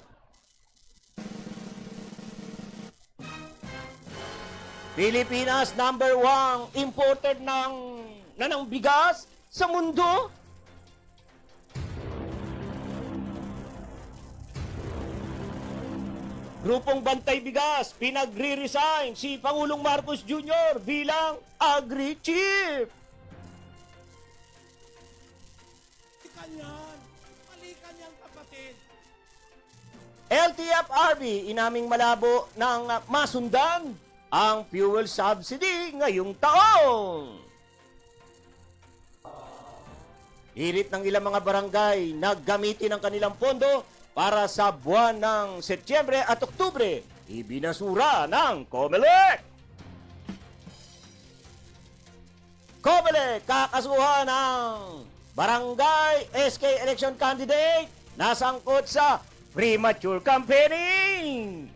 Pilipinas number 1 imported ng bigas sa mundo. Grupong Bantay Bigas, pinagre-resign si Pangulong Marcos Jr. bilang Agri-Chief. Balikan yan! Balikan yan, kapatid! LTFRB, inaming malabo ng masundan ang fuel subsidy ngayong taon. Hirit ng ilang mga barangay na gamitin ang kanilang pondo para sa buwan ng Setyembre at Oktubre, ibinasura ng COMELEC. COMELEC kakasuhan ng barangay SK election candidate na sangkot sa premature campaigning.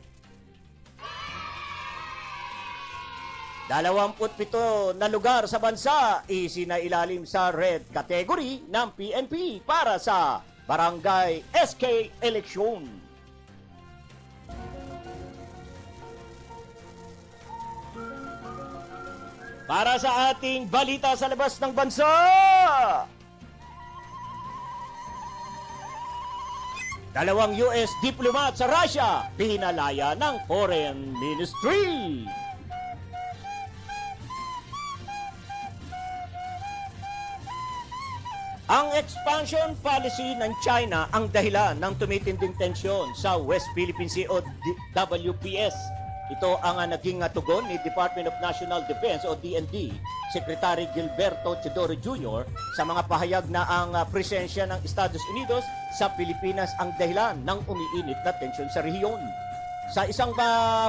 27 na lugar sa bansa isinailalim sa red category ng PNP para sa barangay SK election. Para sa ating balita sa labas ng bansa, dalawang US diplomat sa Russia pinalaya ng Foreign Ministry. Ang expansion policy ng China ang dahilan ng tumitinding tensyon sa West Philippine Sea o WPS. Ito ang naging tugon ni Department of National Defense o DND, Secretary Gilberto Teodoro Jr. sa mga pahayag na ang presensya ng Estados Unidos sa Pilipinas ang dahilan ng umiinit na tensyon sa rehiyon. Sa isang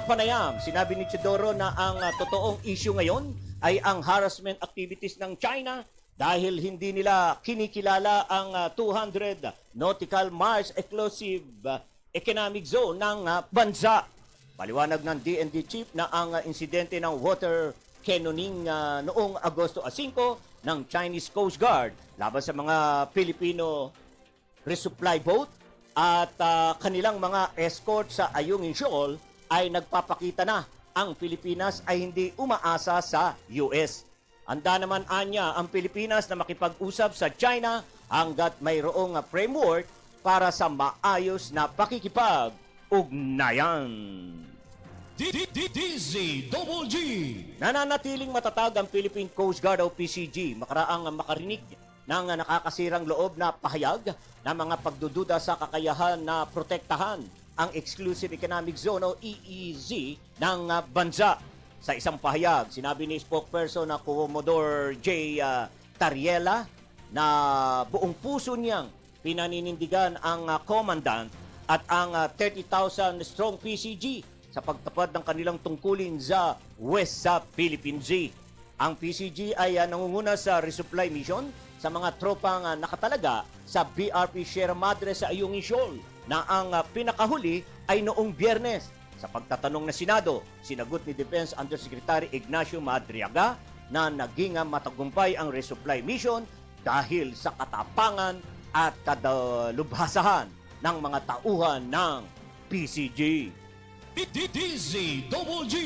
panayam, sinabi ni Teodoro na ang totoong issue ngayon ay ang harassment activities ng China dahil hindi nila kinikilala ang 200 nautical miles exclusive economic zone ng bansa. Paliwanag ng DND chief na ang insidente ng water cannoning noong Agosto 5 ng Chinese Coast Guard laban sa mga Filipino resupply boat at kanilang mga escort sa Ayungin Shoal ay nagpapakita na ang Pilipinas ay hindi umaasa sa US. Handa naman anya ang Pilipinas na makipag-usap sa China hanggat mayroong framework para sa maayos na pakikipag-ugnayan. DZGG. Nananatiling matatag ang Philippine Coast Guard o PCG makaraang makarinig ng nakakasirang loob na pahayag na mga pagdududa sa kakayahan na protektahan ang Exclusive Economic Zone o EEZ ng bansa. Sa isang pahayag, sinabi ni spokesperson na Commodore J. Tariela na buong puso niyang pinaninindigan ang commandant at ang 30,000 strong PCG sa pagtapad ng kanilang tungkulin sa West sa Philippine Sea. Ang PCG ay nangunguna sa resupply mission sa mga tropang nakatalaga sa BRP Sierra Madre sa Ayungin Shoal na ang pinakahuli ay noong Biyernes. Sa pagtatanong na Senado, sinagot ni Defense Undersecretary Ignacio Madriaga na naging matagumpay ang resupply mission dahil sa katapangan at kadalubhasahan ng mga tauhan ng PCG. DZGG.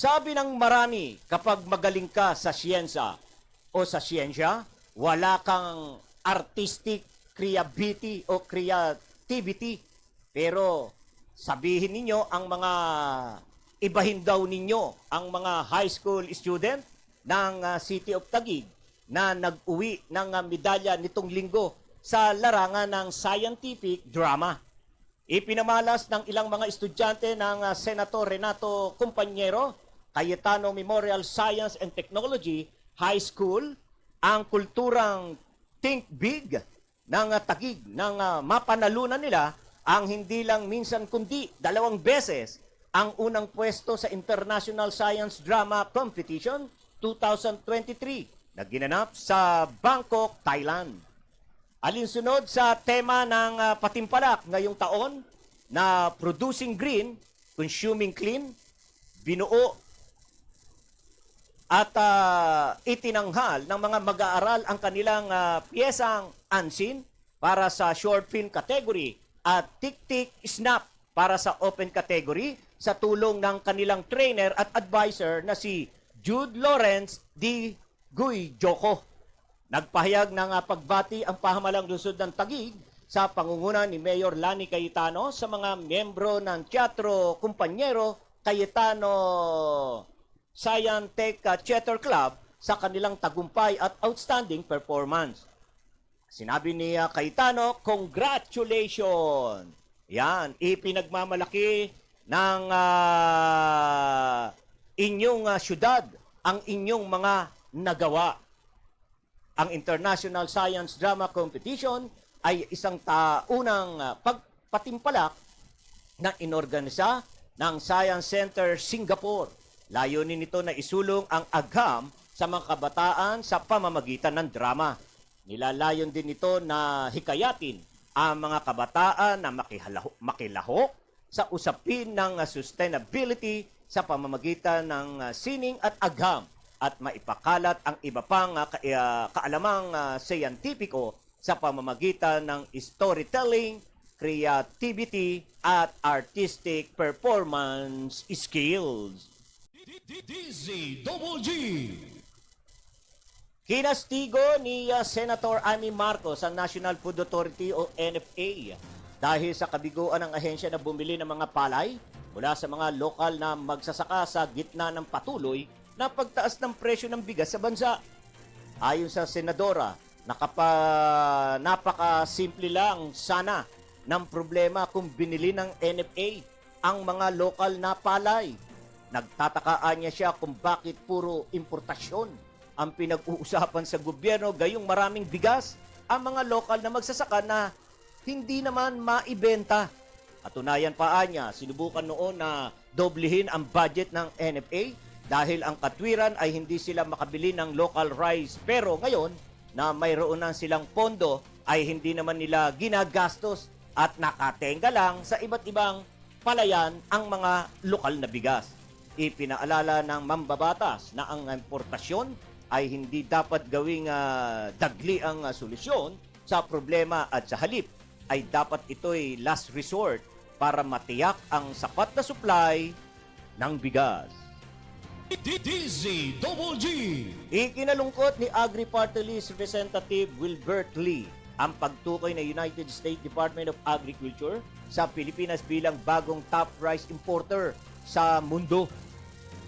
Sabi ng marami, kapag magaling ka sa siyensa o sa siyensya, wala kang artistic creativity o creativity. Pero sabihin ninyo ang mga, ibahin daw ninyo ang mga high school student ng City of Taguig na nag-uwi ng medalya nitong linggo sa larangan ng scientific drama. Ipinamalas ng ilang mga estudyante ng Senator Renato Compañero, Cayetano Memorial Science and Technology High School ang kulturang Think Big ng Taguig nang mapanalunan nila ang hindi lang minsan kundi 2 beses ang unang pwesto sa International Science Drama Competition 2023 na ginanap sa Bangkok, Thailand. Alinsunod sa tema ng patimpalak ngayong taon na Producing Green, Consuming Clean, binuo at itinanghal ng mga mag-aaral ang kanilang piyesang Unseen para sa short film category at Tik-Tik Snap para sa open category sa tulong ng kanilang trainer at advisor na si Jude Lawrence D. Guy Joko. Nagpahayag ng pagbati ang pahamalang lungsod ng Taguig sa pangunguna ni Mayor Lani Cayetano sa mga miyembro ng Teatro Kumpanyero Cayetano Scientech Theater Club sa kanilang tagumpay at outstanding performance. Sinabi ni Cayetano, congratulations! Yan, ipinagmamalaki ng inyong syudad ang inyong mga nagawa. Ang International Science Drama Competition ay isang taunang pagpatimpalak na inorganisa ng Science Center Singapore. Layunin nito na isulong ang agham sa mga kabataan sa pamamagitan ng drama. Nilalayon din ito na hikayatin ang mga kabataan na makilahok sa usapin ng sustainability sa pamamagitan ng sining at agham at maipakalat ang iba pang kaalamang siyentipiko sa pamamagitan ng storytelling, creativity, at artistic performance skills. DZGG. Kinastigo ni Senator Amy Marcos ang National Food Authority o NFA dahil sa kabiguan ng ahensya na bumili ng mga palay mula sa mga lokal na magsasaka sa gitna ng patuloy na pagtaas ng presyo ng bigas sa bansa. Ayon sa senadora, napaka-simple lang sana ng problema kung binili ng NFA ang mga lokal na palay. Nagtatakaan niya siya kung bakit puro importasyon ang pinag-uusapan sa gobyerno, gayong maraming bigas ang mga lokal na magsasaka na hindi naman maibenta. Katunayan pa niya, sinubukan noon na doblehin ang budget ng NFA dahil ang katwiran ay hindi sila makabili ng local rice. Pero ngayon na mayroon na silang pondo ay hindi naman nila ginagastos at nakatenga lang sa iba't ibang palayan ang mga lokal na bigas. Ipinaalala ng mambabatas na ang importasyon ay hindi dapat gawing dagli ang solusyon sa problema at sa halip ay dapat ito'y last resort para matiyak ang sapat na supply ng bigas. DZGG. Ikinalungkot ni Agri-Party List Representative Wilbert Lee ang pagtukoy ng United States Department of Agriculture sa Pilipinas bilang bagong top rice importer sa mundo.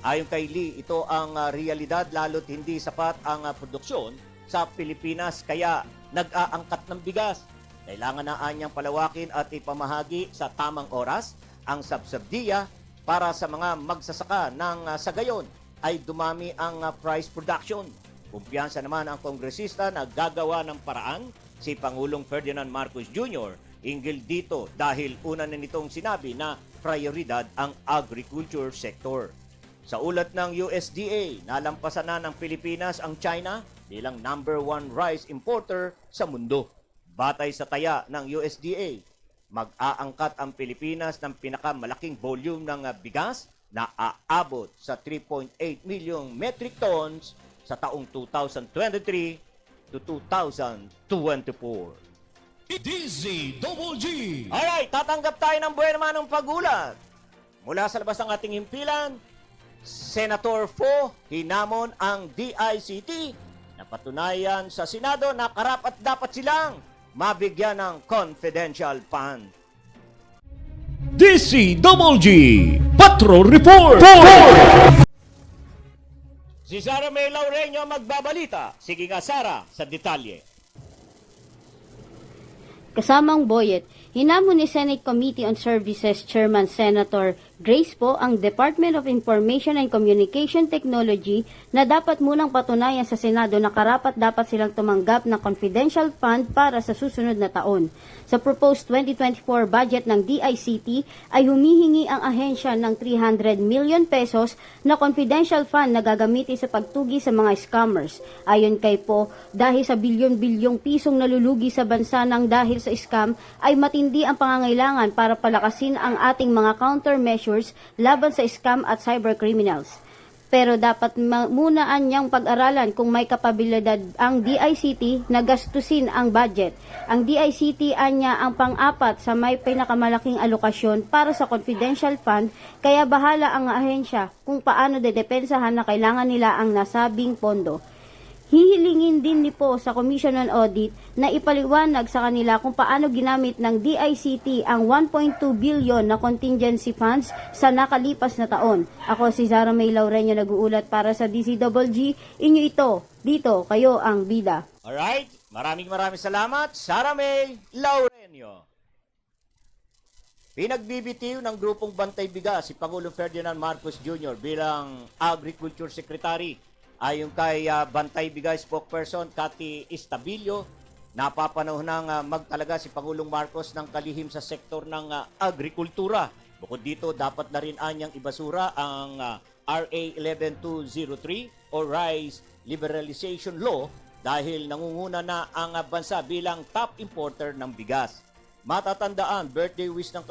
Ayon kay Lee, ito ang realidad lalo't hindi sapat ang produksyon sa Pilipinas kaya nag-aangkat ng bigas. Kailangan na anyang palawakin at ipamahagi sa tamang oras ang subsidiya para sa mga magsasaka ng sa gayon ay dumami ang price production. Kumpiyansa naman ang kongresista na gagawa ng paraan si Pangulong Ferdinand Marcos Jr. hinggil dito dahil una na nitong sinabi na prioridad ang agriculture sector. Sa ulat ng USDA, nalampasan na ng Pilipinas ang China bilang number 1 rice importer sa mundo. Batay sa taya ng USDA, mag-aangkat ang Pilipinas ng pinakamalaking volume ng bigas na aabot sa 3.8 milyong metric tons sa taong 2023 to 2024. DZGG. Alright, tatanggap tayo ng buhay naman ng pagulat. Mula sa labas ng ating himpilan, Senator Fo hinamon ang DICT na patunayan sa Senado na karapat dapat silang mabigyan ng confidential fund. DZGG. Patrol Report. Si Sara May Laureño magbabalita. Sige nga Sara, sa detalye. Kasamang Boyet, hinamon ni Senate Committee on Services Chairman Senator Grace Poe ang Department of Information and Communication Technology na dapat munang patunayan sa Senado na karapat dapat silang tumanggap ng confidential fund para sa susunod na taon. Sa proposed 2024 budget ng DICT ay humihingi ang ahensya ng 300 million pesos na confidential fund na gagamitin sa pagtugi sa mga scammers. Ayon kay Poe, dahil sa bilyon-bilyong pisong nalulugi sa bansa ng dahil sa scam ay matindi ang pangangailangan para palakasin ang ating mga countermeasures laban sa scam at cybercriminals. Pero dapat munaan niyang pag-aralan kung may kapabilidad ang DICT na gastusin ang budget. Ang DICT anya ang pang-apat sa may pinakamalaking alokasyon para sa confidential fund, kaya bahala ang ahensya kung paano dedepensahan na kailangan nila ang nasabing pondo. Hihilingin din ni po sa Commission on Audit na ipaliwanag sa kanila kung paano ginamit ng DICT ang 1.2 billion na contingency funds sa nakalipas na taon. Ako si Zara May Laureño nag-uulat para sa DCWG. Inyo ito, dito, kayo ang bida. Alright, maraming salamat, Sara May Laureño. Pinagbibitiw ng grupong Bantay Bigas si Pangulong Ferdinand Marcos Jr. bilang Agriculture Secretary. Ayon kay Bantay Bigas spokesperson Cathy Estabillo, napapanahon ng magtalaga si Pangulong Marcos ng kalihim sa sektor ng agrikultura. Bukod dito, dapat na rin anyang ibasura ang RA 11203 o Rice Liberalization Law dahil nangunguna na ang bansa bilang top importer ng bigas. Matatandaan, birthday wish ng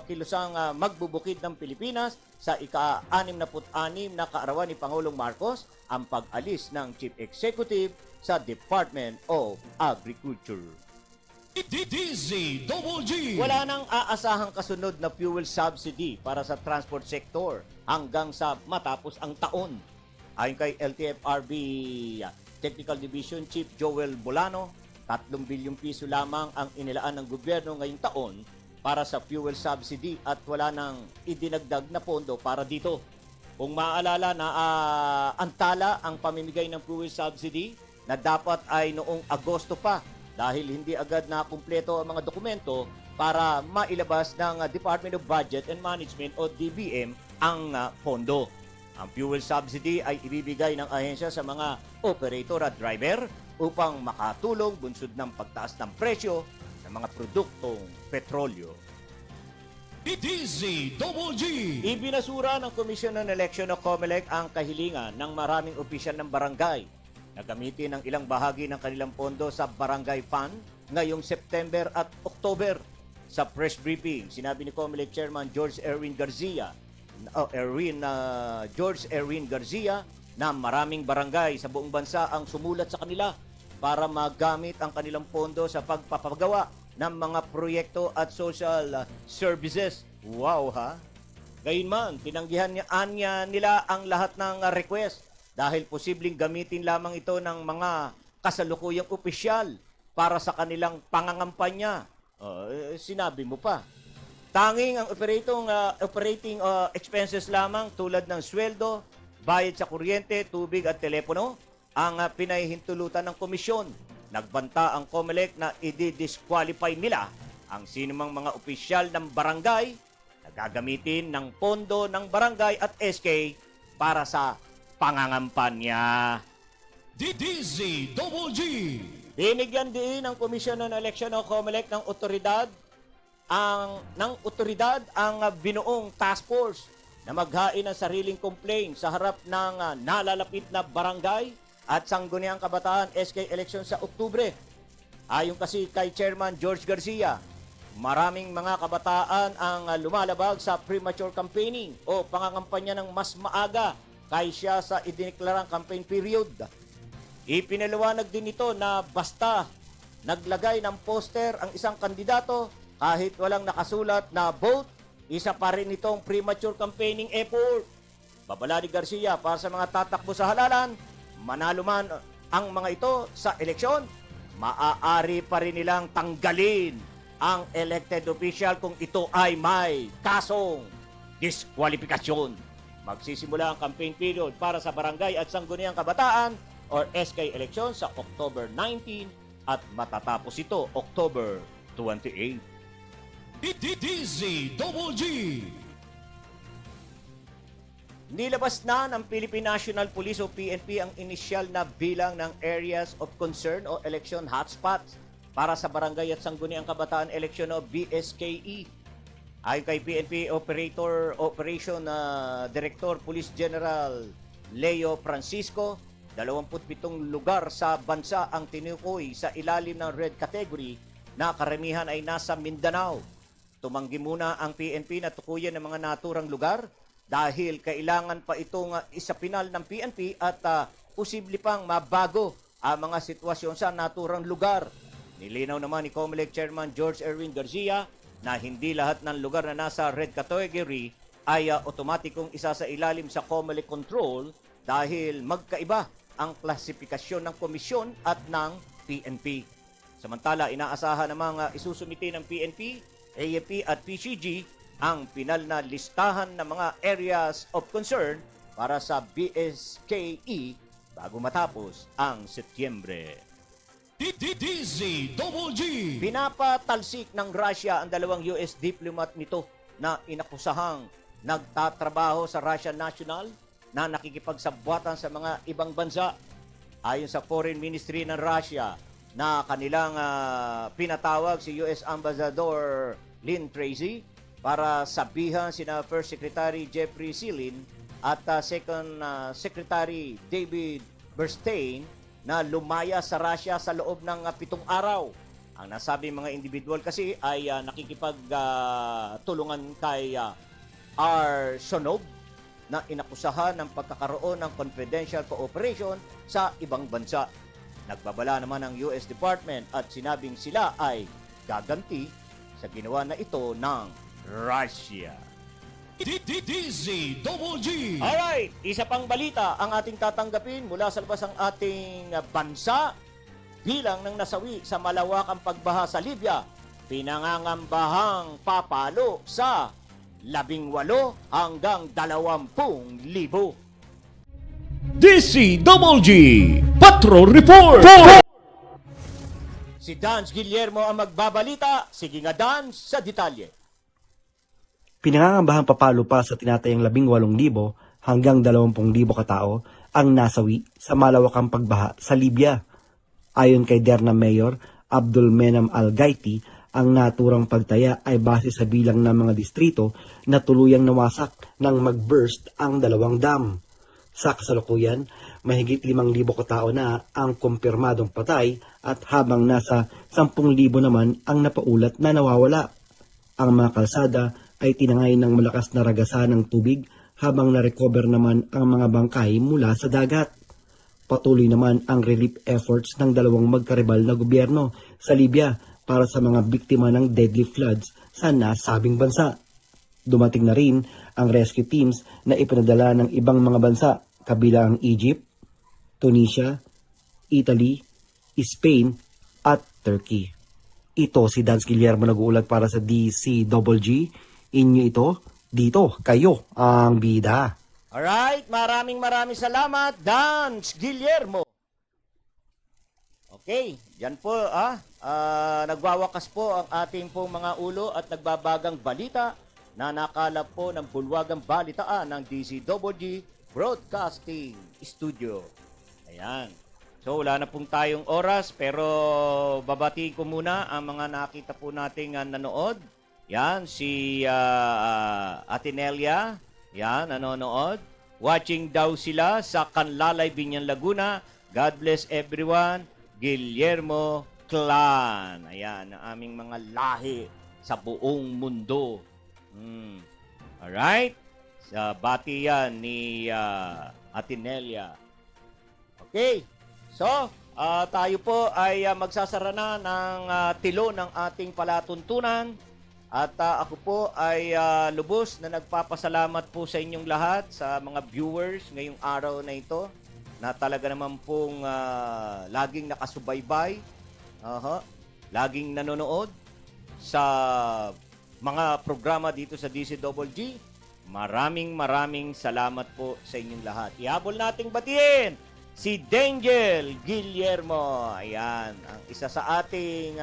kilusang magbubukid ng Pilipinas sa ika-66 na kaarawan ni Pangulong Marcos ang pag-alis ng Chief Executive sa Department of Agriculture. DZWG. Wala nang aasahang kasunod na fuel subsidy para sa transport sector hanggang sa matapos ang taon. Ayon kay LTFRB Technical Division Chief Joel Bolano, 3 bilyong piso lamang ang inilaan ng gobyerno ngayong taon para sa fuel subsidy at wala nang idinagdag na pondo para dito. Kung maaalala na antala ang pamimigay ng fuel subsidy na dapat ay noong Agosto pa dahil hindi agad na kumpleto ang mga dokumento para mailabas ng Department of Budget and Management o DBM ang pondo. Ang fuel subsidy ay ibibigay ng ahensya sa mga operator at driver upang makatulong bunsod ng pagtaas ng presyo ng mga produktong petrolyo. DZWG. Ibinasura ng Commission on Election o COMELEC ang kahilingan ng maraming opisyal ng barangay na gamitin ang ilang bahagi ng kanilang pondo sa barangay fund ngayong September at October. Sa press briefing, sinabi ni COMELEC Chairman George Erwin Garcia na maraming barangay sa buong bansa ang sumulat sa kanila para magamit ang kanilang pondo sa pagpapagawa ng mga proyekto at social services. Wow ha! Gayunman, tinanggihan nila ang lahat ng request dahil posibleng gamitin lamang ito ng mga kasalukuyang opisyal para sa kanilang pangangampanya. Sinabi mo pa. Tanging ang operating expenses lamang tulad ng sweldo, bayad sa kuryente, tubig at telepono ang pinahihintulutan ng komisyon. Nagbanta ang COMELEC na i-disqualify nila ang sinumang mga opisyal ng barangay na gagamitin ng pondo ng barangay at SK para sa pangangampanya. DZWG. Binigyan din ng Commission on Election o COMELEC ng otoridad ang binuong task force na maghain ng sariling complaint sa harap ng nalalapit na barangay at Sangguniang Kabataan SK election sa Oktubre. Ayon kasi kay Chairman George Garcia, maraming mga kabataan ang lumalabag sa premature campaigning o pangangampanya ng mas maaga kaysa sa idineklarang campaign period. Ipinaliwanag din ito na basta naglagay ng poster ang isang kandidato kahit walang nakasulat na vote, isa pa rin itong premature campaigning effort. Babala ni Garcia para sa mga tatakbo sa halalan, manalo man ang mga ito sa eleksyon, maaari pa rin nilang tanggalin ang elected official kung ito ay may kasong diskwalifikasyon. Magsisimula ang campaign period para sa barangay at Sangguniang Kabataan or SK election sa October 19 at matatapos ito October 28. DZWG. Nilabas na ng Philippine National Police o PNP ang inisyal na bilang ng Areas of Concern o Election Hotspots para sa Barangay at Sangguniang Kabataan Election o BSKE. Ayon kay PNP Operation Director Police General Leo Francisco, 27 lugar sa bansa ang tinukoy sa ilalim ng red category na karamihan ay nasa Mindanao. Tumanggi muna ang PNP na tukuyan ng mga naturang lugar dahil kailangan pa itong isapinal ng PNP at posible pang mabago ang mga sitwasyon sa naturang lugar. Nilinaw naman ni COMELEC Chairman George Erwin Garcia na hindi lahat ng lugar na nasa red category ay otomatikong isa sa ilalim sa COMELEC control dahil magkaiba ang klasifikasyon ng komisyon at ng PNP. Samantala, inaasahan namang isusumiti ng PNP, AFP at PCG ang pinal na listahan ng mga areas of concern para sa BSKE bago matapos ang Setyembre. DZGG. Pinapatalsik ng Russia ang dalawang US diplomat nito na inakusahang nagtatrabaho sa Russian National na nakikipagsabwatan sa mga ibang bansa. Ayon sa Foreign Ministry ng Russia na kanilang pinatawag si US Ambassador Lynn Tracy para sabihan sina First Secretary Jeffrey Silin at Second Secretary David Berstein na lumaya sa Russia sa loob ng 7 araw. Ang nasabing mga individual kasi ay nakikipagtulungan kay R. Sonov na inakusahan ng pagkakaroon ng confidential cooperation sa ibang bansa. Nagbabala naman ang US Department at sinabing sila ay gaganti sa ginawa na ito ng Russia. DZGG. Alright, isa pang balita ang ating tatanggapin mula sa labas ng ating bansa. Bilang ng nasawi sa malawakang pagbaha sa Libya, pinangangambahang papalo sa 18 hanggang 20,000. DCWG Patrol Report. Si Dance Guillermo ang magbabalita. Sige nga, Dance, sa detalye. Pinangangambahang papalo pa sa tinatayang 18,000 hanggang 20,000 katao ang nasawi sa malawakang pagbaha sa Libya. Ayon kay Derna Mayor Abdul Menam Al-Gaiti, ang naturang pagtaya ay base sa bilang ng mga distrito na tuluyang nawasak nang mag-burst ang 2 dam. Sa kasalukuyan, mahigit 5,000 katao na ang kumpirmadong patay at habang nasa 10,000 naman ang napaulat na nawawala. Ang mga kalsada ay tinangay ng malakas na ragasa ng tubig habang na-recover naman ang mga bangkay mula sa dagat. Patuloy naman ang relief efforts ng dalawang magkaribal na gobyerno sa Libya para sa mga biktima ng deadly floods sa nasabing bansa. Dumating na rin ang rescue teams na ipinadala ng ibang mga bansa kabilang Egypt, Tunisia, Italy, Spain at Turkey. Ito si Dance Guillermo nag-uulat para sa DCWG. Inyo ito, dito, kayo ang bida. Alright, maraming salamat, Dance Guillermo. Okay, yan po nagwawakas po ang ating pong mga ulo at nagbabagang balita na nakalap po ng bulwagang balitaan ng DCWG Broadcasting Studio. Ayan. So wala na pong tayong oras pero babati ko muna ang mga nakita po nating nanood. Yan, si Atinelia, yan, nanonood. Watching daw sila sa Canlalay, Binyan, Laguna. God bless everyone. Guillermo Clan. Ayan, ang aming mga lahi sa buong mundo. Alright? Sa bati yan ni Atinelia. Okay. So, tayo po ay magsasara na ng tilo ng ating palatuntunan. At ako po ay lubos na nagpapasalamat po sa inyong lahat, sa mga viewers ngayong araw na ito, na talaga naman pong laging nakasubaybay, laging nanonood sa mga programa dito sa DCWG. Maraming salamat po sa inyong lahat. Ihabol nating batiin si Dangel Guillermo. Ayan, ang isa sa ating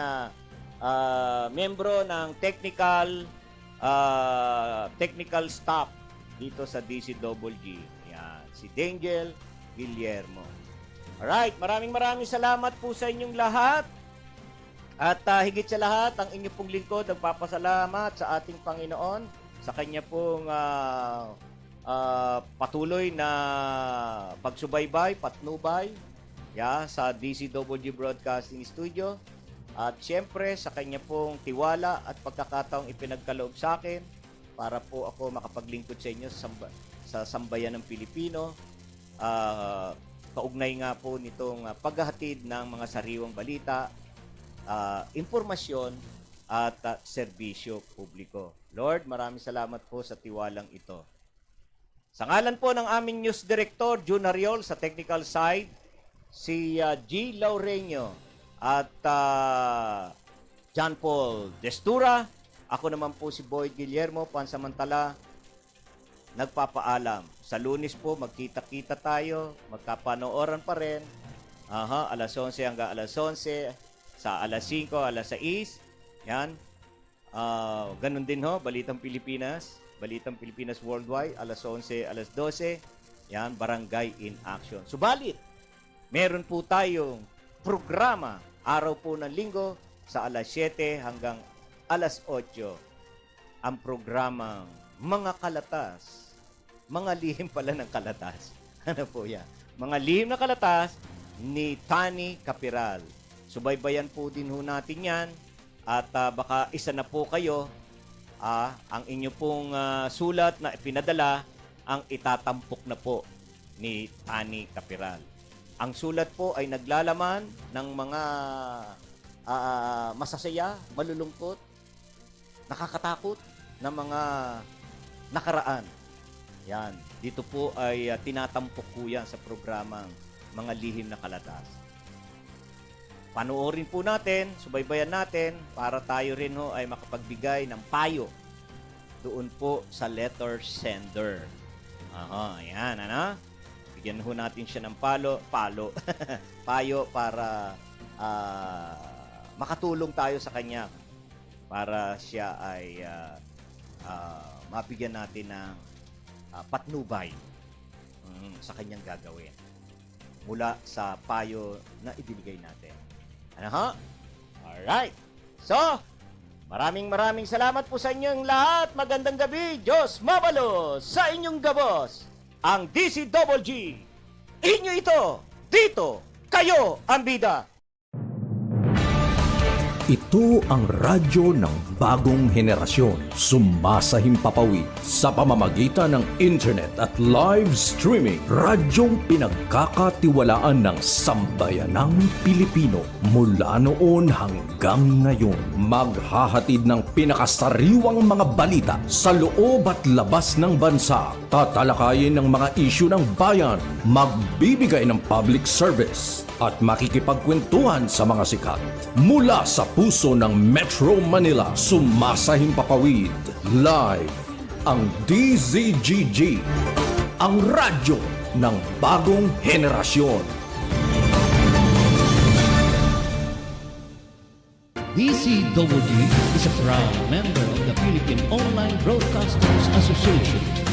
membro ng technical staff dito sa DCWG. Yan, si Dangel Guillermo. Alright, maraming salamat po sa inyong lahat. At higit sa lahat, ang inyong pong lingkod, nagpapasalamat sa ating Panginoon sa kanya pong patuloy na pagsubaybay, patnubay sa DCWG Broadcasting Studio. At siyempre, sa kanya pong tiwala at pagkakataong ipinagkaloob sa akin para po ako makapaglingkod sa inyo sa sambayan ng Pilipino. Kaugnay nga po nitong paghahatid ng mga sariwang balita, impormasyon at serbisyo publiko. Lord, maraming salamat po sa tiwalang ito. Sa ngalan po ng aming News Director, June Ariol, sa technical side, si G. Laureño at John Paul Destura. Ako naman po si Boyd Guillermo, pansamantala, nagpapaalam. Sa Lunes po, magkita-kita tayo, magkapanooran pa rin. Alas 11 hanggang alas 11, sa alas 5, alas 6. Yan. Ganun din ho, Balitang Pilipinas Worldwide, alas 11, alas 12. Yan, Barangay in Action. Subalit, meron po tayong programa, araw po ng linggo, sa alas 7 hanggang alas 8. Ang programang Mga Kalatas. Mga lihim pala ng kalatas. Ano po yan? Mga lihim na kalatas ni Tani Capiral. Subaybayan po din ho natin yan. At baka isa na po kayo, ang inyo pong sulat na ipinadala, ang itatampok na po ni Tani Capiral. Ang sulat po ay naglalaman ng mga masasaya, malulungkot, nakakatakot na mga nakaraan. Yan. Dito po ay tinatampok po yan sa programang Mga Lihim na Kalatas. Panoorin po natin, subaybayan natin para tayo rin ho ay makapagbigay ng payo doon po sa letter sender. Yan, ano? Bigyan ho natin siya ng payo para makatulong tayo sa kanya para siya ay mabigyan natin ng patnubay sa kanyang gagawin mula sa payo na ibinigay natin. Ano ha? Alright. So, maraming salamat po sa inyong lahat. Magandang gabi. Diyos mabalo sa inyong gabos. Ang DCWG. Inyo ito. Dito. Kayo ang bida. Ito ang radyo ng bagong henerasyon. Sumasahimpapawid sa pamamagitan ng internet at live streaming. Radyong pinagkakatiwalaan ng sambayanang Pilipino. Mula noon hanggang ngayon, maghahatid ng pinakasariwang mga balita sa loob at labas ng bansa. Tatalakayin ng mga isyu ng bayan. Magbibigay ng public service at makikipagkwentuhan sa mga sikat. Mula sa puso ng Metro Manila, sumasahimpapawid live ang DZGG, ang radyo ng bagong henerasyon. DCWD is a proud member of the Philippine Online Broadcasters Association.